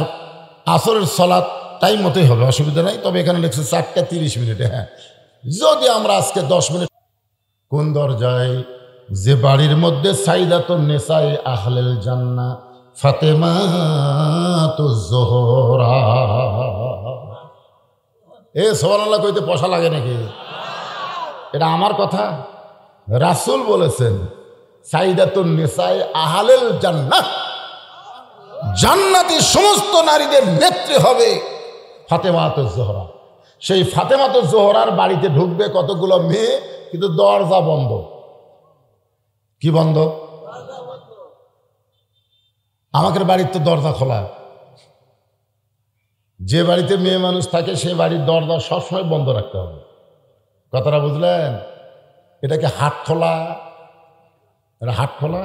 আসরের সলাৎ টাইম মতোই হবে, অসুবিধা নাই। তবে এখানে লিখছে 4টা 30 মিনিটে। হ্যাঁ, যদি আমরা আজকে 10 মিনিট। কোন দরজায়? যে বাড়ির মধ্যে সাইদাতুন নিসাই আহলেল জান্নাহ ফাতেমাতুজ জোহরা। সুবহানাল্লাহ কইতে পয়সা লাগে নাকি? এটা আমার কথা, রাসূল বলেছেন সাইদাতুন নিসাই আহলেল জান্নাহ, জান্নাতি সমস্ত নারীদের নেত্রী হবে ফাতেমাতুজ জোহরা। সেই ফাতেমাতুজ জোহরার বাড়িতে ঢুকবে কতগুলো মেয়ে, কিন্তু দরজা বন্ধ। কি বন্ধ? আমাদের বাড়ির তো দরজা খোলা। যে বাড়িতে মেয়ে মানুষ থাকে সে বাড়ির দরজা সবসময় বন্ধ রাখতে হবে। কথাটা বুঝলেন? এটাকে হাট খোলা, এটা হাট খোলা।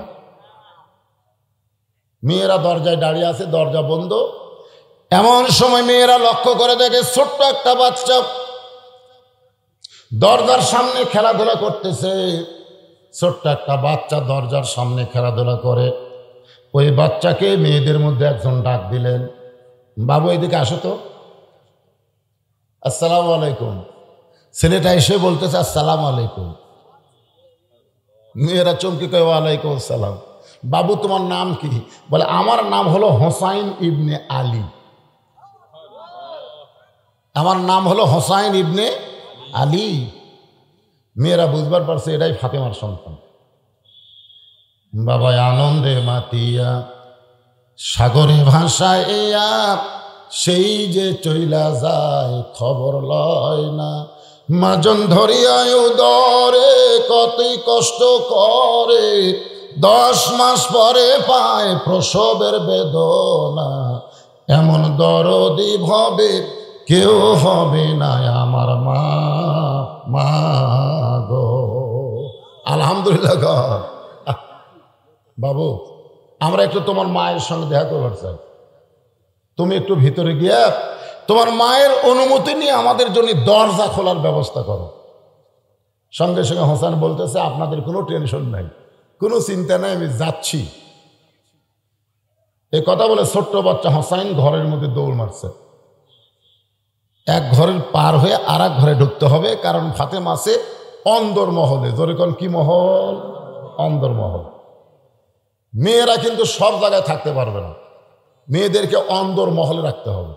মেয়েরা দরজায় দাঁড়িয়ে আছে, দরজা বন্ধ। এমন সময় মেয়েরা লক্ষ্য করে দেখে ছোট্ট একটা বাচ্চা দরজার সামনে খেলাধুলা করতেছে। ছোট্ট একটা বাচ্চা দরজার সামনে খেলাধুলা করে। ওই বাচ্চাকে মেয়েদের মধ্যে একজন ডাক দিলেন, বাবু এদিকে আসো তো, আসসালামু আলাইকুম। ছেলেটা এসে বলতেছে আসসালামু আলাইকুম। মেয়েরা চমকে কয় ওয়ালাইকুম আসসালাম। বাবু তোমার নাম কি? বলে আমার নাম হলো হোসাইন ইবনে আলী। আমার নাম হলো হোসাইন ইবনে আলী। মেয়েরা বুঝবার পারছে এটাই ফাতেমার সন্তান। বাবা আনন্দে মাতিয়া সাগরে ভাসাইয়া সেই যে চইলা যায় খবর লয় না। মাজন ধরিয়ায় উদরে কতই কষ্ট করে, 10 মাস পরে পায় প্রসবের বেদনা। এমন দরদি ভবে কেউ হবে না আমার মা, মা গো। আলহামদুলিল্লাহ। বাবু আমরা একটু তোমার মায়ের সঙ্গে দেখা করবার চাই, তুমি একটু ভিতরে গিয়া তোমার মায়ের অনুমতি নিয়ে আমাদের জন্য দরজা খোলার ব্যবস্থা করো। সঙ্গে সঙ্গে হোসেন বলতেছে আপনাদের কোনো টেনশন নাই, কোনো চিন্তা নাই, আমি যাচ্ছি। এই কথা বলে ছোট্ট বাচ্চা হোসাইন ঘরের মধ্যে দৌড় মারছে। এক ঘরের পার হয়ে আর এক ঘরে ঢুকতে হবে, কারণ ফাতেমা আছে অন্দর মহলে। যেরকম কি মহল? অন্দর মহল। মেয়েরা কিন্তু সব জায়গায় থাকতে পারবে না, মেয়েদেরকে অন্দর মহলে রাখতে হবে,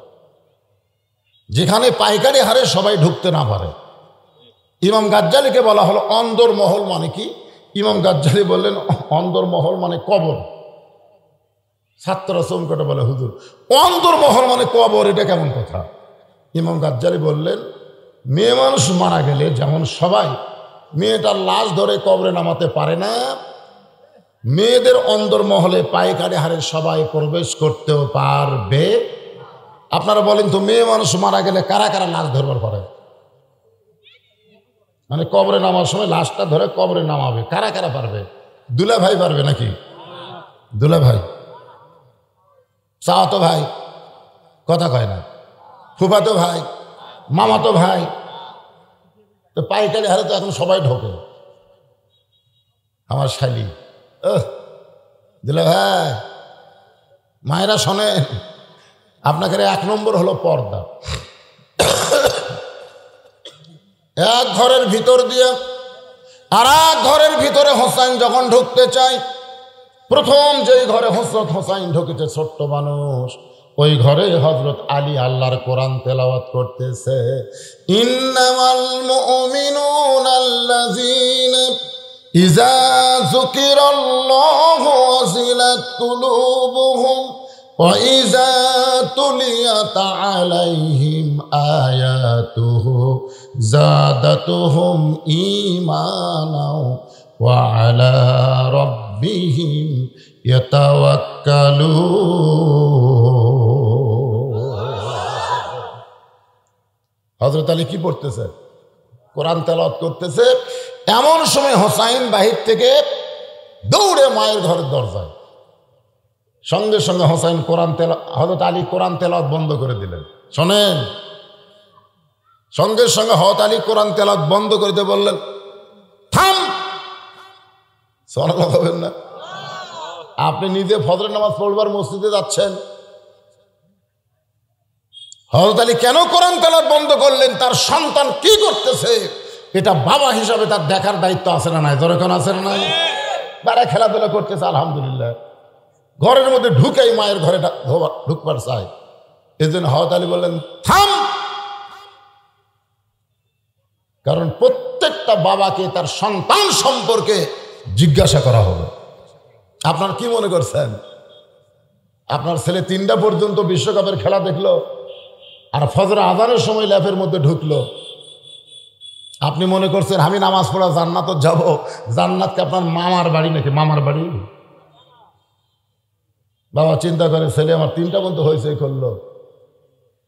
যেখানে পাইকারি হারে সবাই ঢুকতে না পারে। ইমাম গাজ্জালিকে বলা হলো অন্দর মহল মানে কি? ইমাম গাজ্জালি বললেন অন্দর মহল মানে কবর। ছাত্ররা চমকটা বলে হুজুর অন্দর মহল মানে কবর, এটা কেমন কথা? ইমাম গাজ্জালি বললেন মেয়ে মানুষ মারা গেলে যেমন সবাই মেয়েটার লাশ ধরে কবরে নামাতে পারে না, মেয়েদের অন্দর মহলে পাইকারি হারে সবাই প্রবেশ করতেও পারবে। আপনারা বলেন তো মেয়ে মানুষ মারা গেলে কারা কারা লাশ ধরবার পারে? মানে কবরে নামার সময় লাশটা ধরে কবরে নামাবে কারা কারা পারবে? দুলা ভাই পারবে নাকি? দুলা ভাই, চাওয়াতো ভাই, কথা কয় না, ফুফাতো ভাই, মামাতো ভাই। তো পাইকারি হারে তো এখন সবাই ঢোকে। আমার শালি দিলে ভাই, মায়েরা শোনেন, আপনাকে 1 নম্বর হলো পর্দা। এক ঘরের ভিতর দিয়ে আর এক ঘরের ভিতরে হোসাইন যখন ঢুকতে চায়, প্রথম যেই ঘরে হযরত হোসাইন ঢুকেছে ছোট্ট মানুষ, ওই ঘরে হযরত আলী আল্লাহর কোরআন তেলাওয়াত করতেছে। ইন্নামাল মুমিনুনা আল্লাযীনা ইযা যুকিরাল্লাহু ওয়াজিলাত কুলুবুহুম ওয়া ইযা তুলিয়াত আলাইহিম আয়াতুহু যাদাতুহুম ঈমানাও ওয়া আলা রাব্বিহিম ইয়াতাওয়াক্কালুন। হযরত আলী কি পড়তেছে? কোরআন তেলাওয়াত করতেছে। এমন সময় হোসাইন বাহির থেকে দৌড়ে মায়ের ঘরের দরজায়, সঙ্গে সঙ্গে হোসেন হযরত আলী কোরআন তেলাওয়াত বন্ধ করে দিলেন। শোনেন, সঙ্গে সঙ্গে হযরত আলী কোরআন তেলাওয়াত বন্ধ করে দিয়ে বললেন, থাম। সুবহানাল্লাহ বলবেন না? আপনি নিজে ফজরের নামাজ পড়বার মসজিদে যাচ্ছেন, হযরত আলী কেন কোরআন তেলাওয়াত বন্ধ করলেন? তার সন্তান কি করতেছে এটা বাবা হিসাবে তার দেখার দায়িত্ব আছে না নাই? যখন আছে না নাই? তারা খেলাধুলা করতেছে আলহামদুলিল্লাহ, ঘরের মধ্যে ঢুকেই মায়ের ঘরে ঢুকবার চায়। এই জন্য হযরত আলী বললেন, থাম। কারণ প্রত্যেকটা বাবাকে তার সন্তান সম্পর্কে জিজ্ঞাসা করা হবে। আপনার কি মনে করছেন আপনার ছেলে 3টা পর্যন্ত বিশ্বকাপের খেলা দেখলো আর ফজর আযানের সময় ল্যাপের মধ্যে ঢুকলো, আপনি মনে করছেন আমি নামাজ পড়া জান্নাত যাব? জান্নাতকে আপনার মামার বাড়ি নাকি? মামার বাড়ি? বাবা চিন্তা করে, ছেলে আমার 3টা পর্যন্ত হয়েছে করলো,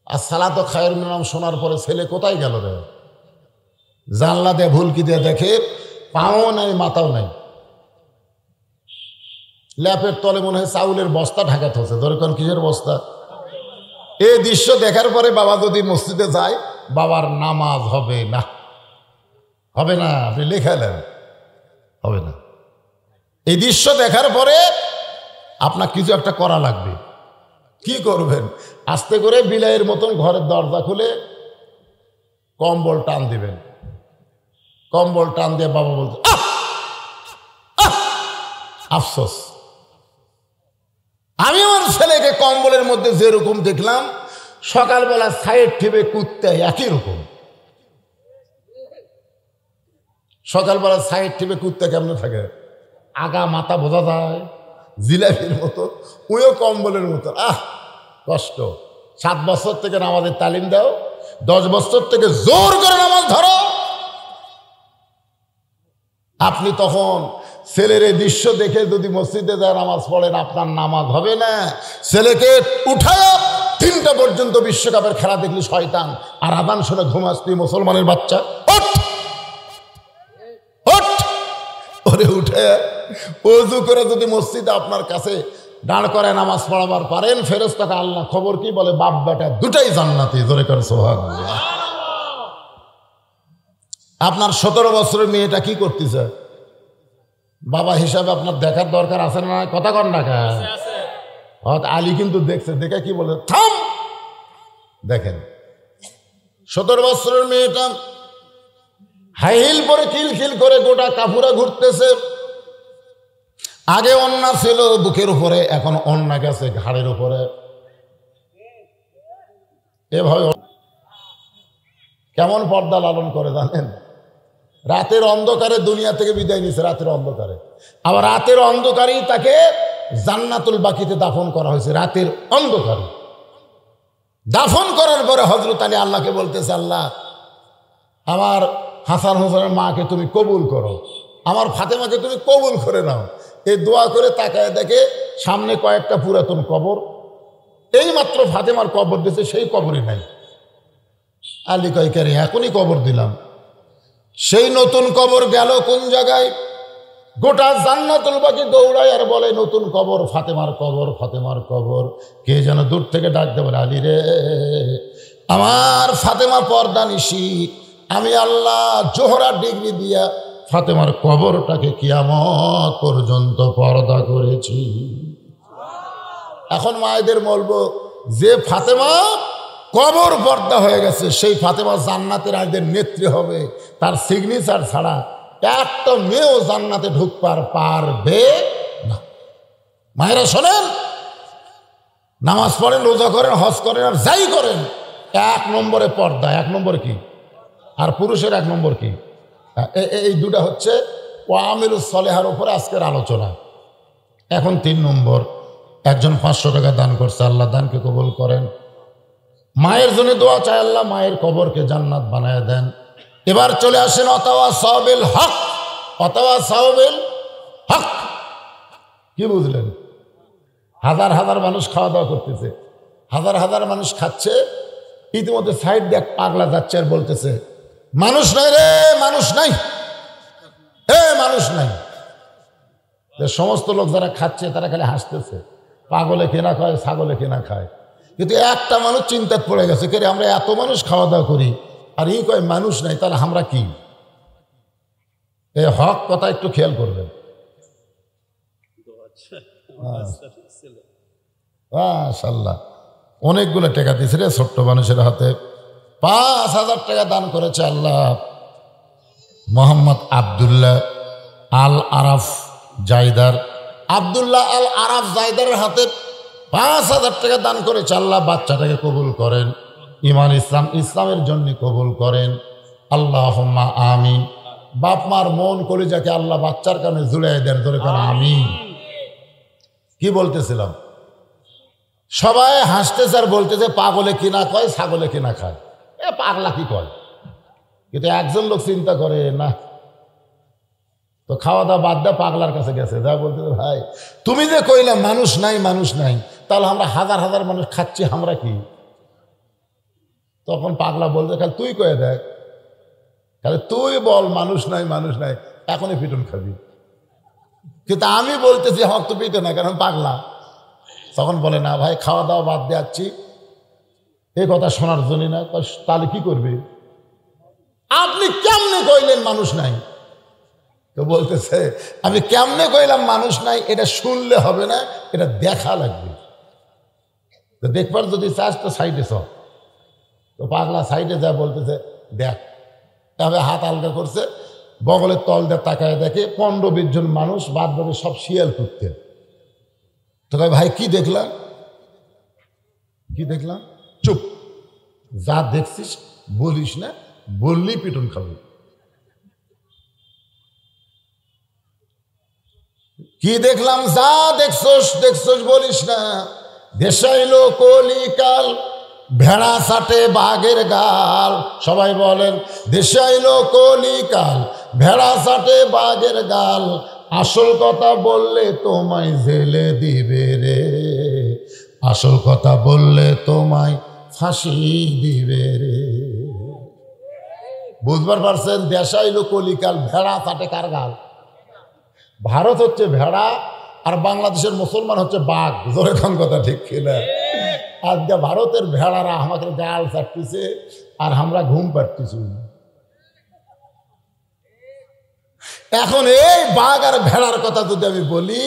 আর সালাত খায়ের নাম শোনার পরে ছেলে কোথায় গেল রে? জানলা দিয়ে ভুলকি দিয়ে দেখে পাও নাই মাথাও নাই, ল্যাপের তলে মনে হয় চাউলের বস্তা ঢাকাতে হচ্ছে। ধরে কোন কিসের বস্তা? এই দৃশ্য দেখার পরে বাবা যদি মসজিদে যায়, বাবার নামাজ হবে না, হবে না। আপনি লেখালেন হবে না। এই দৃশ্য দেখার পরে আপনার কিছু একটা করা লাগবে। কি করবেন? আস্তে করে বিলাইয়ের মতন ঘরের দরজা খুলে কম্বল টান দিবেন। কম্বল টান দিয়ে বাবা বলতে, আফসোস, আমি আমার ছেলেকে কম্বলের মধ্যে যেরকম দেখলাম সকালবেলা সাইড ঠেবে কুত্তে একই রকম। সকালবেলা সাইড ঠেবে কুত্তে কেমনে থাকে? আগা মাথা বোঝা যায়, জিলাপির মতো, ওইও কম্বলের মতো। কষ্ট। 7 বছর থেকে নামাজের তালিম দাও, 10 বছর থেকে জোর করে নামাজ ধরো। আপনি তখন ছেলের এই দৃশ্য দেখে যদি মসজিদে যায় নামাজ পড়েন, আপনার নামাজ হবে না। ছেলেকে উঠায় 3টা পর্যন্ত বিশ্বকাপের খেলা দেখলি শয়তান, আর আযান শুনে ঘুমাস তুই মুসলমানের বাচ্চা। ওরে উঠে ওযু করে যদি মসজিদে আপনার কাছে দাঁড় করে নামাজ পড়াবার পারেন, ফেরেশতাকে আল্লাহ খবর কি বলে, বাপ বেটা দুটাই জান্নাতি। জোরে করে সুবহানাল্লাহ। আপনার 17 বছরের মেয়েটা কি করতেছে? বাবা হিসাবে আপনার দেখার দরকার আছে না? কথা কর না কা? আলী কিন্তু দেখছে, দেখে কি বলে, থাম। দেখেন 17 বছরের মেয়েটা হাই হিল পরে খিলখিল করে গোটা কাপুরা ঘুরতেছে। আগে ওন্না ছিল বুকের উপরে, এখন ওন্না গেছে ঘাড়ের উপরে। এভাবে কেমন পর্দা লালন করে জানেন? রাতের অন্ধকারে দুনিয়া থেকে বিদায় নিছে, রাতের অন্ধকারে। আবার রাতের অন্ধকারেই তাকে জান্নাতুল বাকিতে দাফন করা হয়েছে। রাতের অন্ধকারে দাফন করার পরে হযরত আলী আল্লাহকে বলতেছে, আল্লাহ আমার হাসান হোসেনের মাকে তুমি কবুল করো, আমার ফাতেমাকে তুমি কবুল করে নাও। এই দোয়া করে তাকায় দেখে সামনে কয়েকটা পুরাতন কবর, এই মাত্র ফাতেমার কবর দিয়েছে, সেই কবরই নাই। আলী কয়, কে রে? এখনই কবর দিলাম। সেই নতুন কবর গেল কোন জায়গায়? গোটা জান্নাতুল বাকি দৌড়ায় আর বলে, নতুন কবর, ফাতেমার কবর, ফাতেমার কবর। কে যেন দূর থেকে ডাকতে বলে, আলী রে, আমার ফাতেমা পর্দা নিশি, আমি আল্লাহ জোহরা ডিগ্রি দিয়া ফাতেমার কবরটাকে কিয়ামত পর্যন্ত পর্দা করেছি। এখন মায়েদের বলবো, যে ফাতেমা কবর পর্দা হয়ে গেছে, সেই ফাতেমা জান্নাতের আইদের নেত্রী হবে। তার সিগনেচার ছাড়া একটা মেয়েও জান্নাতে ঢুকবার পারবে না। মায়েরা শোনেন, নামাজ পড়েন, রোজা করেন, হজ করেন, আর যাই করেন, 1 নম্বরে পর্দা। 1 নম্বর কি? আর পুরুষের 1 নম্বর কি? এই দুটা হচ্ছে ওয়ামিলুস সলেহার উপরে আজকের আলোচনা। এখন 3 নম্বর, একজন 500 টাকা দান করছে, আল্লাহ দানকে কবুল করেন। মায়ের জন্য দোয়া চাই, আল্লাহ মায়ের কবরকে জান্নাত বানায় দেন। এবার চলে আসেন অতাওয়া সাওবিল হক। অতাওয়া সাওবিল হক কি বুঝলেন? হাজার হাজার মানুষ খাওয়া দাওয়া করতেছে, হাজার হাজার মানুষ খাচ্ছে, ইতিমধ্যে সাইড দেখ পাগলা যাচ্ছে আর বলতেছে, মানুষ নাই রে, মানুষ নাই, মানুষ নাই। সমস্ত লোক যারা খাচ্ছে তারা খালি হাসতেছে, পাগলে কেনা খায়, ছাগলে কেনা খায়। কিন্তু একটা মানুষ চিন্তাত পড়ে গেছে, কে আমরা এত মানুষ খাওয়া দাওয়া করি আর এই কয় মানুষ নাই, তাহলে আমরা কি? এই হক কথা একটু খেয়াল করবেন। মাশাআল্লাহ, অনেকগুলো টাকা দিয়েছে রে ছোট্ট মানুষের হাতে। 5,000 টাকা দান করেছে আল্লাহ মোহাম্মদ আবদুল্লাহ আল আরাফ জায়দার, আবদুল্লাহ আল আরাফ জায়দারের হাতে 5,000 টাকা দান করেছে আল্লাহ। বাচ্চাটাকে কবুল করেন, ইমান ইসলাম ইসলামের জন্য কবুল করেন, আল্লাহুম্মা আমিন। বাপ মার মন কলিজাকে আল্লাহ বাচ্চার কারণে জুড়াই দেন, ধরে কেন আমিন। কি বলতেছিলাম? সবাই হাসতেছে আর বলতেছে পাগলে কিনা কয়, ছাগলে কিনা খায়, এ পাগলা কি কয়। কিন্তু একজন লোক চিন্তা করে না, তো খাওয়া দাওয়া বাদ দেয়, পাগলার কাছে গেছে, যা বলতেছে ভাই তুমি যে কইলাম মানুষ নাই মানুষ নাই, তাহলে আমরা হাজার হাজার মানুষ খাচ্ছি, আমরা কি? তখন পাগলা বলতে খালি তুই কয়ে দেখ, তাহলে তুই বল মানুষ নাই মানুষ নাই, এখনই পিটন খাবি। কিন্তু আমি বলতেছি হক তো পিটে না, কারণ পাগলা। তখন বলে না ভাই খাওয়া দাওয়া বাদ দেওয়াচ্ছি, এই কথা শোনার জন্য না। তাহলে কি করবি? আপনি কেমনে কইলেন মানুষ নাই? তো বলতেছে আমি কেমনে কইলাম মানুষ নাই, এটা শুনলে হবে না, এটা দেখা লাগবে। তো দেখবার যদি চাস তো সাইডে সব। তো পাগলা সাইডে যা বলতেছে দেখ, তবে হাত আলগা করছে, বগলের তল দিয়ে তাকায় দেখে 15-20 জন মানুষ, বাদ বাকি সব শিয়াল করতে। তো ভাই কি দেখলাম? কি দেখলাম? চুপ, যা দেখছিস বলিস না, বললেই পিটন খাবি। কি দেখলাম? যা দেখছোস দেখছোস বলিস না। দেশাইলো কলিকাল, ভেড়া ছাটে বাঘের গাল। সবাই বলেন দেশাইলো কলিকাল, ভেড়া ছাটে বাঘের গাল। আসল কথা বললে তোমায় জেলে দিবে রে, আসল কথা বললে তোমায় ফাঁসি দিবে রে। বুঝবার পারছেন? দেশাইলো কলিকাল, ভেড়া ছাটে কার গাল? ভারত হচ্ছে ভেড়া আর বাংলাদেশের মুসলমান হচ্ছে বাঘ। জোরে খান কথা ঠিক কিনা? আজকে ভারতের ভেড়ারা আমাকে গাল চাটতেছে আর আমরা ঘুম পাড়তেছি। এখন এই বাঘ আর ভেড়ার কথা যদি আমি বলি,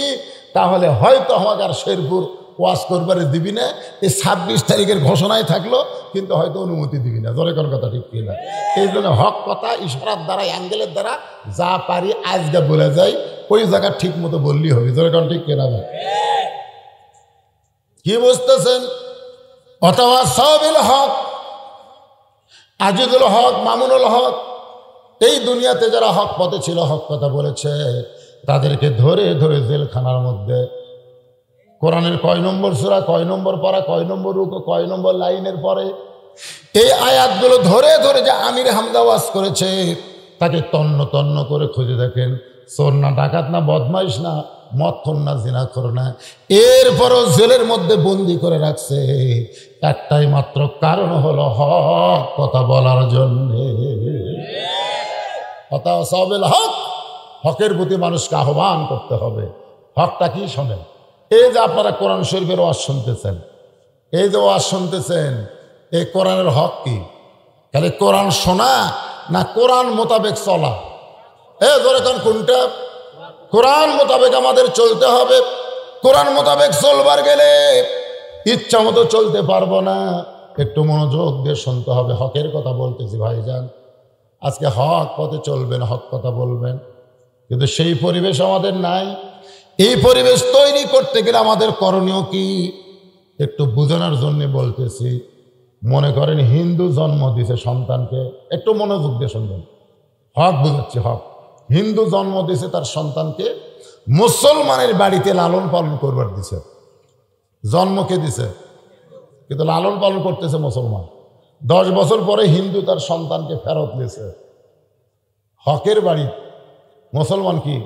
তাহলে হয়তো আমাকে আর শেরপুর ওয়াজ করবারে দিবি না। এই 26 তারিখের ঘোষণায় থাকলো, কিন্তু হয়তো অনুমতি দিবি না। জোরে কোন কথা ঠিক কিনা? এই জন্য হক কথা ইশারার দ্বারা, অ্যাঙ্গেলের দ্বারা যা পারি আজকে বলে যাই, ওই জায়গা ঠিক মতো বললেই হবে। জোরে কোন ঠিক কিনা? কি বুঝতেছেন? অথবা সাবিল হক, আজিজুল হক, মামুনুল হক, এই দুনিয়াতে যারা হক পথে ছিল, হক কথা বলেছে, তাদেরকে ধরে ধরে জেলখানার মধ্যে কোরআনের কয় নম্বর সূরা, কয় নম্বর পারা, কয় নম্বর রুকু, কয় নম্বর লাইনের পরে এই আয়াতগুলো ধরে ধরে যে আমির হামজা ওয়াজ করেছে, তাকে তন্ন তন্ন করে খুঁজে দেখেন। চোর না, ডাকাত না, বদমাইশ না, মদখোর না, জিনাখোর না, এরপরও জেলের মধ্যে বন্দি করে রাখছে একটাই মাত্র কারণ হলো হক কথা বলার জন্যে। কথা সাবিল হক, হকের প্রতি মানুষকে আহ্বান করতে হবে। হকটা কি শোনেন? এই যে আপনারা কোরআন শরীফের ওয়াজ শুনতেছেন, এই যে ওয়াজ শুনতেছেন, এই কোরআনের হক কি? খালি কোরআন শোনা না কোরআন মোতাবেক চলা? ধরে কোনটা? কোরআন মোতাবেক আমাদের চলতে হবে। কোরআন মোতাবেক চলবার গেলে ইচ্ছা মতো চলতে পারবো না, একটু মনোযোগ দিয়ে শুনতে হবে। হকের কথা বলতেছি ভাইজান, আজকে হক পথে চলবেন, হক কথা বলবেন, কিন্তু সেই পরিবেশ আমাদের নাই। এই পরিবেশ তৈরি করতে গেলে আমাদের করণীয় কি একটু বোঝানোর জন্য বলতেছি। মনে করেন হিন্দু জন্ম দিছে সন্তানকে, একটু মনোযোগ দিয়ে শুনবেন, হক বুঝাচ্ছি। হক, হিন্দু জন্ম দিছে তার সন্তানকে, মুসলমানের বাড়িতে লালন পালন করবার দিছে। জন্মকে দিছে, কিন্তু লালন পালন করতেছে মুসলমান। 10 বছর পরে হিন্দু তার সন্তানকে ফেরত দিয়েছে। হকের বাড়ি, মুসলমান কি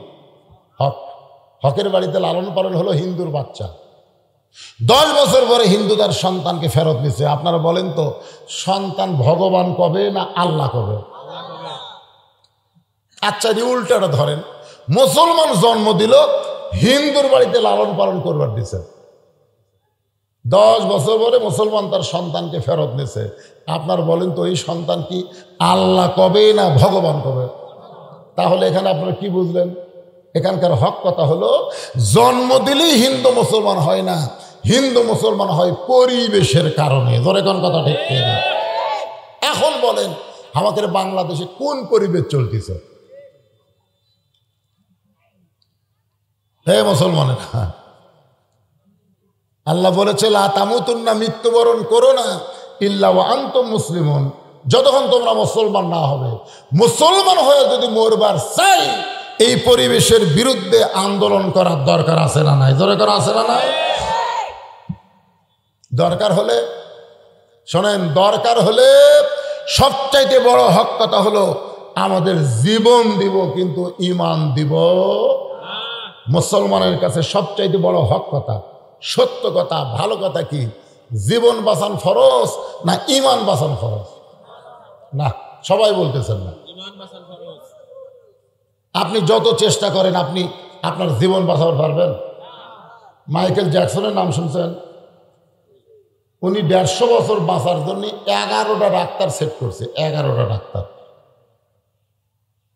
হক, হকের বাড়িতে লালন পালন হলো হিন্দুর বাচ্চা। 10 বছর পরে হিন্দু তার সন্তানকে ফেরত নিচ্ছে। আপনারা বলেন তো, সন্তান ভগবান কবে না আল্লাহ কবে? আচ্ছা, উল্টাটা ধরেন, মুসলমান জন্ম দিল, হিন্দুর বাড়িতে লালন পালন করবার দিছে। 10 বছর পরে মুসলমান তার সন্তানকে ফেরত নিছে। আপনার বলেন তো এই সন্তান কি আল্লাহ কবে না ভগবান কবে? তাহলে এখানে আপনারা কি বুঝলেন? এখানকার হক কথা হলো, জন্ম দিলেই হিন্দু মুসলমান হয় না, হিন্দু মুসলমান হয় পরিবেশের কারণে। ধরে কোন কথা ঠিক না? এখন বলেন আমাদের বাংলাদেশে কোন পরিবেশ চলতেছে? হে মুসলমানের, আল্লাহ বলেছে লা তামুতুন্না, মৃত্যুবরণ করো না, ইল্লা ওয়া আনতুম মুসলিমুন, যতক্ষণ তোমরা মুসলমান না হবে। মুসলমান হয়ে যদি মরবার চাই, এই পরিবেশের বিরুদ্ধে আন্দোলন করার দরকার আছে না নাই? দরকার আছে না নাই? দরকার হলে শোনেন, দরকার হলে সবচাইতে বড় হক কথা হলো আমাদের জীবন দিব, কিন্তু ঈমান দিব। মুসলমানের কাছে সবচাইতে বড় হক কথা, সত্য কথা, ভালো কথা কি? জীবন বাঁচান ফরজ না ঈমান বাঁচান ফরজ? না, সবাই বলতেছেন না। আপনি যত চেষ্টা করেন আপনি আপনার জীবন বাঁচাতে পারবেন? মাইকেল জ্যাকসনের নাম শুনছেন? উনি 150 বছর বাঁচার জন্য 11টা ডাক্তার সেট করছে। 11টা ডাক্তার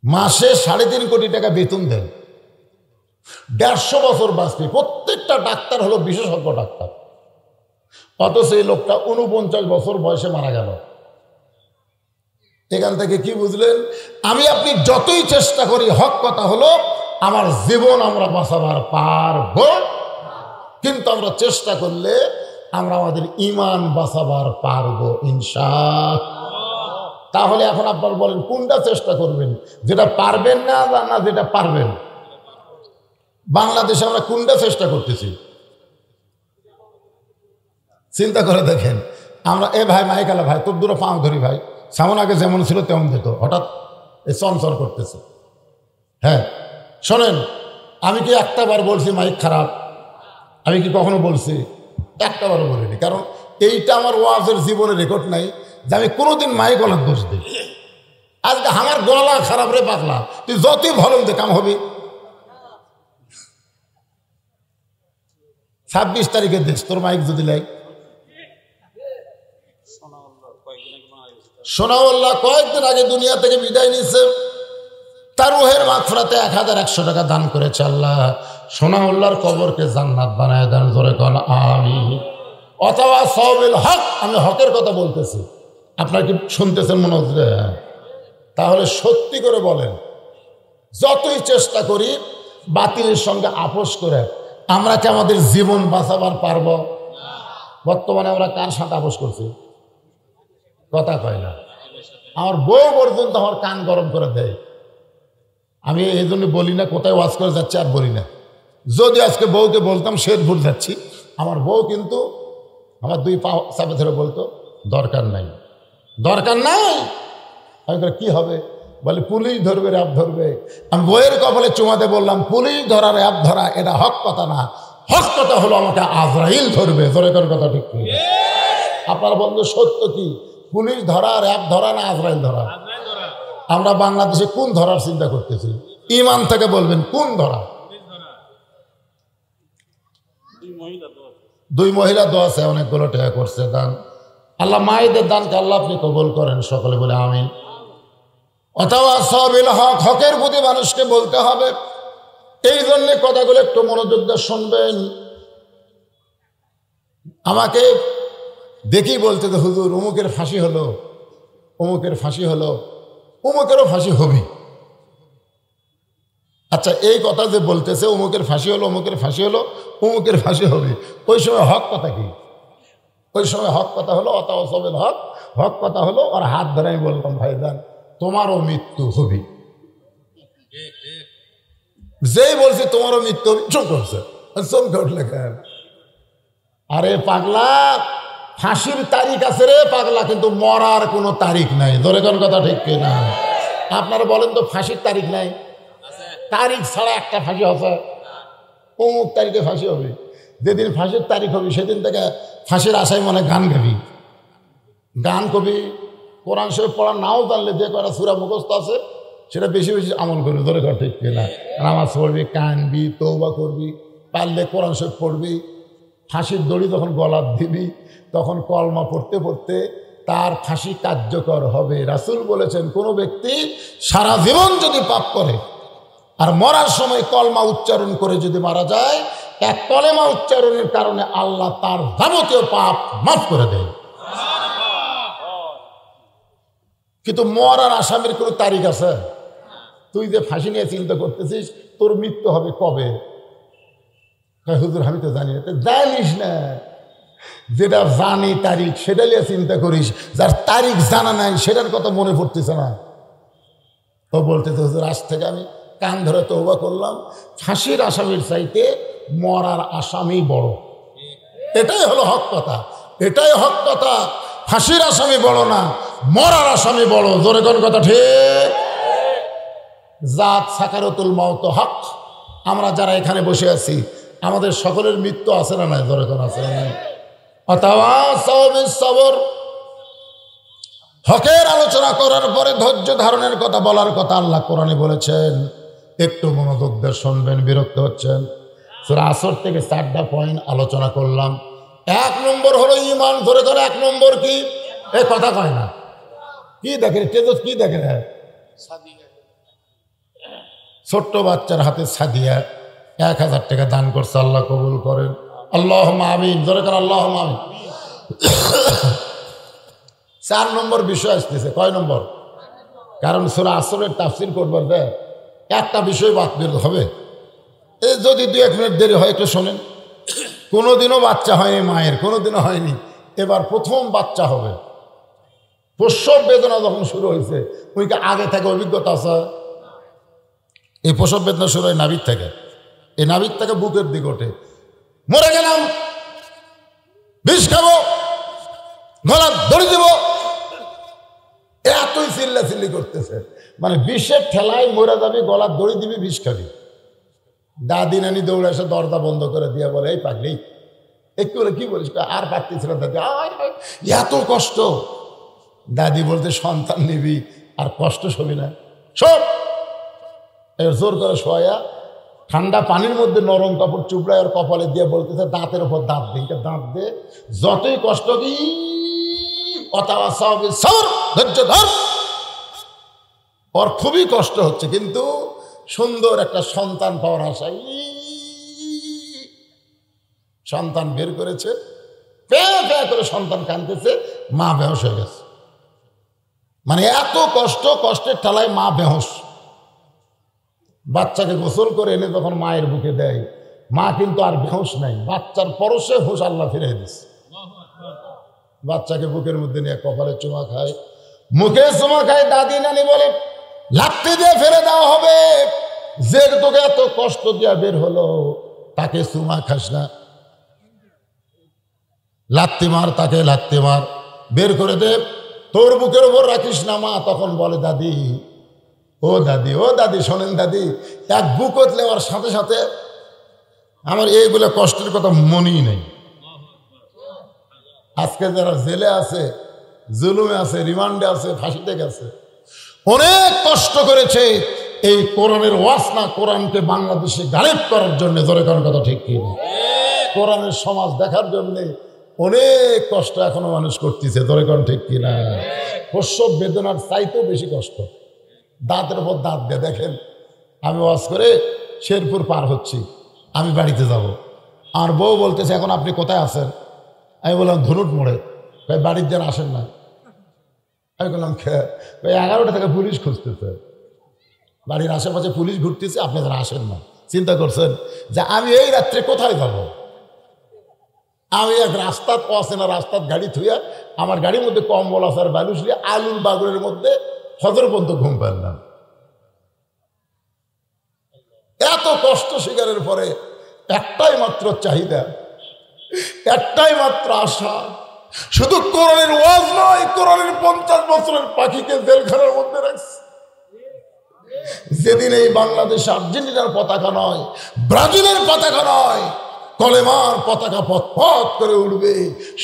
মাসে 3.5 কোটি টাকা বেতন দেন। 150 বছর বাঁচবে। প্রত্যেকটা ডাক্তার হলো বিশেষজ্ঞ ডাক্তার। অথচ এই লোকটা 49 বছর বয়সে মারা গেল। এখান থেকে কি বুঝলেন? আমি আপনি যতই চেষ্টা করি, হক কথা হলো আমার জীবন আমরা বাঁচাবার পারব, কিন্তু আমরা চেষ্টা করলে আমরা আমাদের ঈমান বাঁচাবার পারবো ইনশাআল্লাহ। তাহলে এখন আপনারা বলেন কোনটা চেষ্টা করবেন? যেটা পারবেন না, না যেটা পারবেন? বাংলাদেশে আমরা কোনটা চেষ্টা করতেছি? চিন্তা করে দেখেন। আমরা এ ভাই মাইকালা ভাই তোর দূরে পাও ধরি ভাই, সামনে আগে যেমন ছিল তেমন যেত, হঠাৎ এই চঞ্চল করতেছে। হ্যাঁ শোনেন, আমি কি একটা বার বলছি মাইক খারাপ? আমি কি কখনো বলছি? একটা বারও বলিনি। কারণ এইটা আমার ওয়াজের জীবনে রেকর্ড নাই যে আমি কোনোদিন মাইক গলার দোষ দিই। আজকে আমার গলা খারাপ রে পাগলা, তুই যতই ভলুম দে কাম হবে। 26 তারিখে দেশ তোর মাইক যদি লাই। সোনাউল্লাহ কয়েকদিন আগে দুনিয়া থেকে বিদায় নিয়েছে। তার রুহের মাগফিরাতে 1100 টাকা দান করেছে আল্লাহ। সোনাউল্লাহর কবরকে জান্নাত বানায় দেন, জোরে কোন আমিন। অথবা সাওবিল হক, আমি হকের কথা বলতেছি, আপনারা কি শুনতেছেন মনে হচ্ছে? তাহলে সত্যি করে বলেন, যতই চেষ্টা করি বাতিলের সঙ্গে আপোষ করে আমরা কি আমাদের জীবন বাঁচাবার পারব? বর্তমানে আমরা কার সাথে আপোষ করছি? কথা কয় না। আমার বউ পর্যন্ত আমার কান গরম করে দেয়। আমি এই জন্য বলি না কোথায় ওয়াজ করে যাচ্ছি, আর বলি না। যদি আজকে বউকে বলতাম শেরপুর যাচ্ছি, আমার বউ কিন্তু আমার 2 পা চাপে ধরে বলতো দরকার নাই, দরকার নাই। আমি কি হবে? বলে পুলিশ ধরবে, র্যাব ধরবে। আমি বইয়ের কপালে চুমাতে বললাম পুলিশ ধরা র্যাব ধরা এটা হক কথা না, হক কথা হলো আমাকে আজরাইল ধরবে। জোরেকার কথা ঠিক কি? আপনার বন্ধু সত্য কি? পুলিশ ধরা, র্যাব ধরা না আজরাইল ধরা? আমরা বাংলাদেশে কোন ধরার চিন্তা করতেছি? ঈমান থেকে বলবেন কোন ধরা? 2 মহিলা দোয়া আছে, অনেকগুলো টাকা করছে দান। আল্লাহ মায়েদের দানকে আল্লাহ আপনি কবুল করেন, সকলে বলে আমিন। অথবা সাবিল হক, হকের প্রতি মানুষকে বলতে হবে। এই জন্য কথাগুলো একটু মনোযোগ দিয়ে শুনবেন। আমাকে দেখি বলতে তো হুজুর অমুকের ফাঁসি হলো, অমুকের ফাঁসি হলো, অমুকেরও ফাঁসি হবে। আচ্ছা এই কথা যে বলতেছে অমুকের ফাঁসি হলো, অমুকের ফাঁসি হলো, অমুকের ফাঁসি হবে, ওই সময় হক কথা কি? ওই সময় হক কথা হলো অথবা সাবিল হক, হক কথা হলো ওর হাত ধরে আমি বললাম ভাইজান তোমারও মৃত্যু হবে। যেই বলছে তোমারও মৃত্যু হবে, চুপ করছে, চমকে উঠলে কেন? আরে পাগলা, ফাঁসির তারিখ আছে রে পাগলা, কিন্তু মরার কোনো তারিখ নাই। ধরে কোন কথা ঠিক কিনা? আপনারা বলেন তো ফাঁসির তারিখ নাই? তারিখ ছাড়া একটা ফাঁসি হবে, অমুক তারিখে ফাঁসি হবে। যেদিন ফাঁসির তারিখ হবে সেদিন থেকে ফাঁসির আশায় মনে গান গাবি, গান কবি। কোরআন শরীফ পড়া নাও জানলে যে কটা সূরা মুখস্থ আছে সেটা বেশি বেশি আমল করবি। ধরে কথা ঠিক কিনা? নামাজ পড়বি, কানবি, তওবা করবি, পারলে কোরআন শরীফ পড়বি। ফাঁসির দড়ি যখন গলার দিবি তখন কলমা পড়তে পড়তে তার ফাঁসি কার্যকর হবে। রাসূল বলেছেন, কোনো ব্যক্তি সারা জীবন যদি পাপ করে আর মরার সময় কলমা উচ্চারণ করে যদি মারা যায়, এক কলেমা উচ্চারণের কারণে আল্লাহ তার যাবতীয় পাপ মাফ করে দেয়। কিন্তু মরার আসামির কোনো তারিখ আছে? তুই যে ফাঁসি নিয়ে চিন্তা করতেছিস তোর মৃত্যু হবে কবে? হুজুর আমি তো জানি না। জানিস না, যেটা জানি তারিখ সেটা নিয়ে চিন্তা করিস, যার তারিখ জানা নাই সেটার কথা মনে পড়তেছে না। ও বলতেছে, হুজুর আজ থেকে আমি কান ধরে তওবা করলাম, ফাঁসির আসামির চাইতে মরার আসামি বড়। এটাই হলো হক কথা, এটাই হক কথা। ফাঁসির আসামি বড় না, মরার আসামি বড়। জোরে কোন কথা ঠিক? জাত সাকারাতুল মাউত হক। আমরা যারা এখানে বসে আছি আমাদের সকলের মৃত্যু আছে না নাই? জোরে কোন আছে না নাই? ওয়াতাওয়াসাউ বিস-সাবর। হকের আলোচনা করার পরে ধৈর্য ধারণের কথা বলার কথা আল্লাহ কোরআনে বলেছেন। একটু মনোযোগ দিয়ে শুনবেন, বিরক্ত হচ্ছেন। সূরা আসর থেকে 4টা পয়েন্ট আলোচনা করলাম। 1 নম্বর হলো ঈমান। ধরে ধরে 1 নম্বর কি? এ কথা কয় না। কি দেখেন তেজস, কি দেখেন? ছোট্ট বাচ্চার হাতে সাদিয়া 1000 টাকা দান করছে, আল্লাহ কবুল করেন। আল্লাহুম্মা আমিন। ধরে করেন আল্লাহুম্মা আমিন। 4 নম্বর বিষয় আসতেছে। কয় নম্বর? কারণ সূরা আসরের তাফসীর করবার দেয় একটা বিষয় বাদ বের হবে। যদি 2-1 মিনিট দেরি হয় একটু শোনেন। কোনোদিনও বাচ্চা হয়নি মায়ের, কোনোদিনও হয়নি, এবার প্রথম বাচ্চা হবে। প্রসব বেদনা যখন শুরু হয়েছে, ওইকে আগে থেকে অভিজ্ঞতা আছে? এই প্রসব বেদনা শুরু হয় নাভির থেকে। এই নাভির থেকে বুকের দিকে ওঠে, মরে গেলাম, বিষ খাবো, গলা দড়ি দিব, এতই চিল্লাচিল্লি করতেছে। মানে বিষের ঠেলায় মরে যাবি, গলার দড়ি দিবি, বিষ খাবি। দাদি নানি দৌড়ে এসে দরজা বন্ধ করে দিয়ে বলে, এই পাগলি একটু বলে কি বলিস? আর পারতেছিল দাদি, এত কষ্ট। দাদি বলতে, সন্তান নিবি আর কষ্ট সবই না, সব জোর করে শোয়া ঠান্ডা পানির মধ্যে নরম কাপড় চুপড়ায় ওর কপালে দিয়ে বলতেছে, দাঁতের উপর দাঁত দে, দাঁত দে, যতই কষ্ট কি ধৈর্য ধর। ওর খুবই কষ্ট হচ্ছে, কিন্তু সুন্দর একটা সন্তান পাওয়ার আশায় সন্তান বের করেছে। প্যাঁ প্যাঁ করে সন্তান কাঁদতেছে, মা বেহোশ হয়ে গেছে। মানে এত কষ্ট, কষ্টের ঠেলায় মা বেহোশ। বাচ্চাকে গোসল করে এনে যখন মায়ের বুকে দেয়, মা কিন্তু আর বেহোশ নাই, বাচ্চার পরশে হুঁশ আল্লাহ ফিরে দিচ্ছে। বাচ্চাকে বুকের মধ্যে নিয়ে কপালে চুমা খায়, মুখে চুমা খায়। দাদি নানি বলে, লাথি দিয়ে ফেলে দেওয়া হবে, যে তোকে এত কষ্ট দিয়া বের হলো তাকে চুমা খাস না, লাথি মার, তাকে লাথি মার, বের করে দে, তোর বুকের উপর রাখিস না। মা তখন বলে, দাদি ও দাদি, ও দাদি শোনেন দাদি, এক বুকত নেওয়ার সাথে সাথে আমার এইগুলো কষ্টের কথা মনেই নেই। আজকে যারা জেলে আছে, জুলুমে আছে, রিমান্ডে আছে, ফাঁসিতে গেছে, অনেক কষ্ট করেছে এই কোরআনের ওয়াজ না, কোরআনকে বাংলাদেশে গালিব করার জন্য। জোরে করার কথা ঠিক কি? কোরআনের সমাজ দেখার জন্য অনেক কষ্ট এখনো মানুষ করতেছে। জোরে করার ঠিক কিনা? প্রসব বেদনার চাইতেও বেশি কষ্ট। দাঁতের উপর দাঁত দিয়ে দেখেন, আমি ওয়াজ করে শেরপুর পার হচ্ছি, আমি বাড়িতে যাব, আর বউ বলতেছে, এখন আপনি কোথায় আছেন? আমি বললাম, ধনুট মোড়ে। ভাই বাড়ির যেন আসেন না। আমি বললাম, 11টা থেকে পুলিশ খুঁজতেছে, বাড়ির আশেপাশে পুলিশ ঘুরতেছে, আপনি যেন আসেন না। চিন্তা করছেন যে আমি এই রাত্রে কোথায় যাব? আমি এক রাস্তাত অচেনা রাস্তাত গাড়ি থুইয়া, আমার গাড়ির মধ্যে কম্বল আছে আর বালুস নিয়ে আলুর বাগরের মধ্যে ফজর পর্যন্ত ঘুম পারলাম। এত কষ্ট শিকারের পরে একটাই মাত্র চাহিদা, একটাই মাত্র আশা, শুধু কোরআনের ওয়াজ নয়, কোরআনের 50 বছরের পাখিকে জেলখানার মধ্যে রাখছে। যেদিন এই বাংলাদেশ আর্জেন্টিনার পতাকা নয়, ব্রাজিলের পতাকা নয়, কলেমার পতাকা পথ পথ করে উঠবে।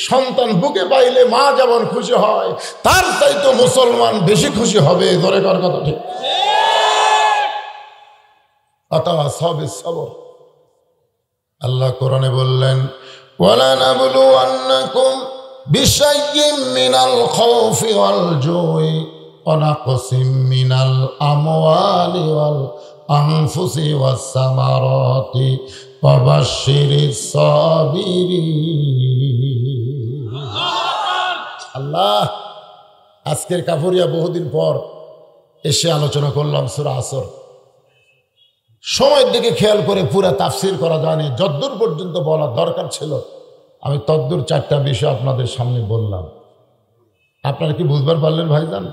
সন্তান বুকে পাইলে মা যেমন খুশি হয়, তার চাইতে মুসলমান বেশি খুশি হবে। ধরে কর কথা ঠিক। অথবা সবে সবর। আল্লাহ কোরআনে বললেন, ওয়ালানাবলুওয়ান্নাকুম বিশাইয়্যিম মিনাল খাউফি ওয়াল জুই ওয়া নাকসিম মিনাল আমওয়ালি ওয়াল আনফুসি ওয়াস সামারাতি ওয়া বাশশিরিস সাবিরিন। আল্লাহ, আজকের কাফরিয়া বহুদিন পর এসে আলোচনা করলাম সূরা আসর। সময়ের দিকে খেয়াল করে পুরা তাফসির করা যায়নি, যদ্দূর পর্যন্ত বলা দরকার ছিল আমি তদ্দূর 4টা বিষয় আপনাদের সামনে বললাম। আপনারা কি বুঝবার পারলেন ভাইজান?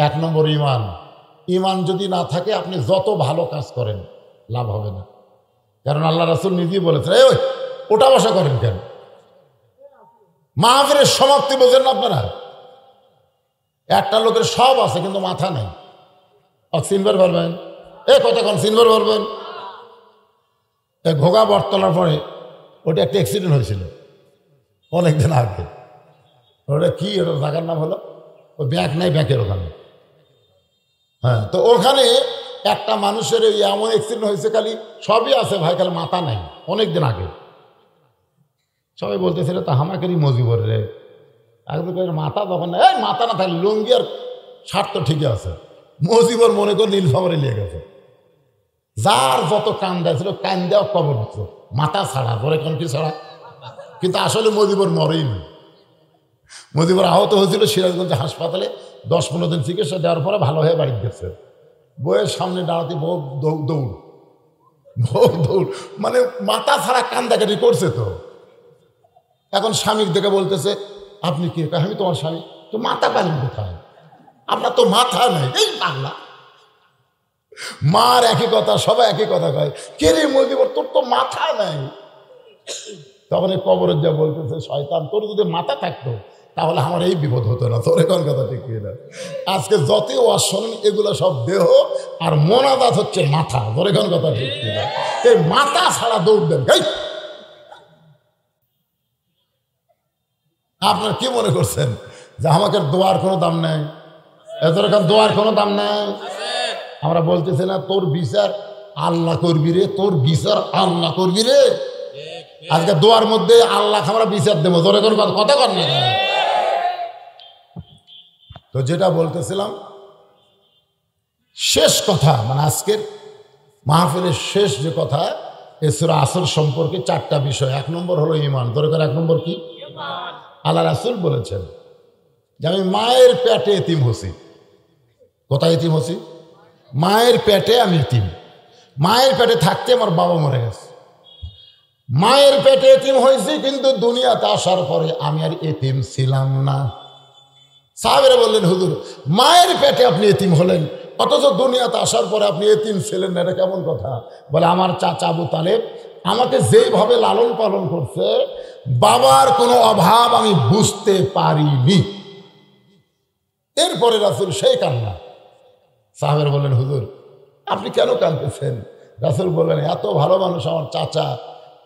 1 নম্বর ঈমান। ঈমান যদি না থাকে আপনি যত ভালো কাজ করেন লাভ হবে না, কারণ আল্লাহ রাসূল নিজেই বলেছেন, এই ওটা বসা করেন কেন? মাহফিলের সমাপ্তি বোঝেন না আপনারা? একটা লোকের সব আছে কিন্তু মাথা নাই। চিনবার পারবেন? কতক্ষণ চিনবার পারবেন? ঘোগা বটতলার পরে ওটা একটা অ্যাক্সিডেন্ট হয়েছিল অনেকদিন আগে। ওটা কি, ওটা জায়গার নাম হলো, ওই ব্যাংক নাই, ব্যাংকের ওখানে। হ্যাঁ, তো ওখানে একটা মানুষের এমন অ্যাক্সিডেন্ট হয়েছে, খালি সবই আছে ভাই, খালি মাথা নাই। অনেকদিন আগে সবাই বলতেছিল তা হামাকেরই মজিবর রে। একদম মাথা তখন এই মাথা না থাকলে লুঙ্গি আর শার্ট তো ঠিকই আছে। মজিবর মনে করে নীলফামারে নিয়ে গেছে। যার যত কান দিয়েছিল কান দেওয়া কবর দিত, মাথা ছাড়া, পরে কোন কি ছাড়া। কিন্তু আসলে মজিবর মরেই না। মজিবর আহত হয়েছিল সিরাজগঞ্জ হাসপাতালে, 10-15 দিন চিকিৎসা দেওয়ার পরে ভালো হয়ে বাড়ি গেছে। বইয়ের সামনে দাঁড়াতে বউ দৌড়, মানে মাথা ছাড়া কান্দাকাটি করছে। তো এখন স্বামীর দেখে বলতেছে, আপনি কি? আমি তোমার স্বামী। তো মাথা পানি কোথায়? আপনার তো মাথা নেই। এই পাগলা, মার একই কথা, সবাই একই কথা কয়, কে রে মজিবর, তোর তো মাথা নাই। তখন এই কবরের যা বলতেছে, শয়তান, তোর যদি মাথা থাকতো তাহলে আমার এই বিপদ হতো না। তোর এখন কথা ঠিক না। আজকে যতই ওয়াজ শোনেন এগুলো সব দেহ, আর মোনাজাত হচ্ছে মাথা। তোর এখন কথা ঠিক না। এই মাথা ছাড়া দৌড় দেন। আপনার কি মনে করছেন যে আমাকে দোয়ার কোনো দাম নেই? এদের দোয়ার কোনো দাম নেই। আমরা বলতেছি না তোর বিচার আল্লাহ করবি রে, তোর বিচার আল্লাহ করবি রে। আজকে দোয়ার মধ্যে আল্লাহ আমরা বিচার দেবো। তোর এখন কথা কর না। তো যেটা বলতেছিলাম, শেষ কথা, মানে আজকের মাহফিলের শেষ যে কথা, এই সূরা আসর সম্পর্কে 4টা বিষয়। 1 নম্বর হলো ঈমান। দরকার 1 নম্বর কি? আল্লাহ রাসূল বলেছেন যে আমি মায়ের পেটে এতিম হছি। কোথায় এতিম হছি? মায়ের পেটে আমি এতিম। মায়ের পেটে থাকতে আমার বাবা মরে গেছে। মায়ের পেটে এতিম হয়েছি, কিন্তু দুনিয়াতে আসার পরে আমি আর এতিম ছিলাম না। সাহাবীরা বললেন, হুজুর মায়ের পেটে আপনি এতিম হলেন, অথচ দুনিয়াতে আসার পরে আপনি এতিম ছিলেন না, এটা কেমন কথা? বলে, আমার চাচা আবু তালেব আমাকে যেইভাবে লালন পালন করছে, বাবার কোনো অভাব আমি বুঝতে পারিনি। এরপরে রাসূল সেই কান্না। সাহাবীরা বললেন, হুজুর আপনি কেন কাঁদতেছেন? রাসূল বললেন, এত ভালো মানুষ আমার চাচা,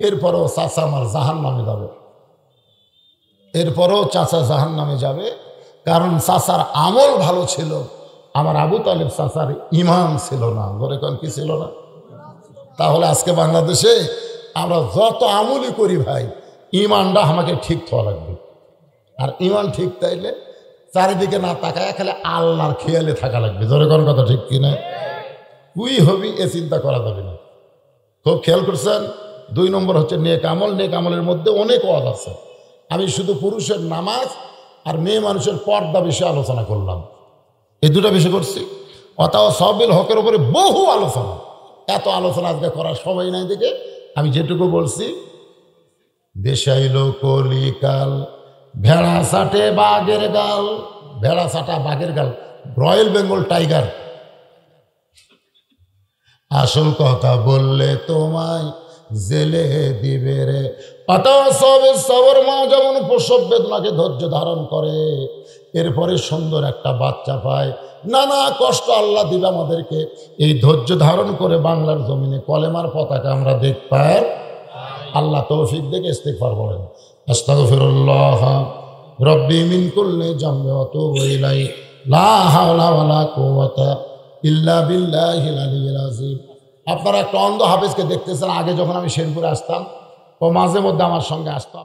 এরপরেও চাচা আমার জাহান্নামে যাবে। এরপরেও চাচা জাহান্নামে যাবে, কারণ চাচার আমল ভালো ছিল, আমার আবু তালেব চাচার ঈমান ছিল না। ধরে কোন কি ছিল না? তাহলে আজকে বাংলাদেশে আমরা যত আমলই করি ভাই, ঈমানটা আমাকে ঠিক থাকা লাগবে। আর ঈমান ঠিক তাইলে চারিদিকে না তাকায় খালি আল্লাহর খেয়ালে থাকা লাগবে। ধরে কোন কথা ঠিক কিনা? তুই হবি এ চিন্তা করা যাবে না। খুব খেয়াল করছেন? 2 নম্বর হচ্ছে নেক আমল। নেক আমলের মধ্যে অনেক ওয়াজ আছে। আমি শুধু পুরুষের নামাজ আর মেয়ে মানুষের পর্দা বিষয়ে আলোচনা করলাম, এই 2টা বিষয় করছি। অতাও সাবিল হকের উপরে বহু আলোচনা। এত আলোচনা আজকে করার সময় নাই দিকে আমি যেটুকু বলছি, দেশাইল কলিকাল ভেড়া সাটে বাঘের গাল। ভেড়া সাটা বাঘের গাল, রয়্যাল বেঙ্গল টাইগার। আসল কথা বললে তোমায় জেলে দিবে রে। সবর মা যেমন প্রসব বেদনাকে ধৈর্য ধারণ করে, এরপরে সুন্দর একটা বাচ্চা পায়, নানা কষ্ট আল্লাহ দিবে আমাদেরকে, এই ধৈর্য ধারণ করে বাংলার জমিনে কলেমার পতাকা আমরা দেখ পাই। আল্লাহ তৌফিক দেখে ইস্তিগফার বলেন, আস্তাগফিরুল্লাহ রব্বি মিন কুল্লি যামবি ওয়া আতুবু ইলাইহি লা হাওলা ওয়ালা কুওয়াতা ইল্লা বিল্লাহিল আলিয়্যিল আযীম। আপনারা একটা অন্ধ হাফেজকে দেখতেছেন, আগে যখন আমি শেরপুরে আসতাম ও মাঝে মধ্যে আমার সঙ্গে আসতাম।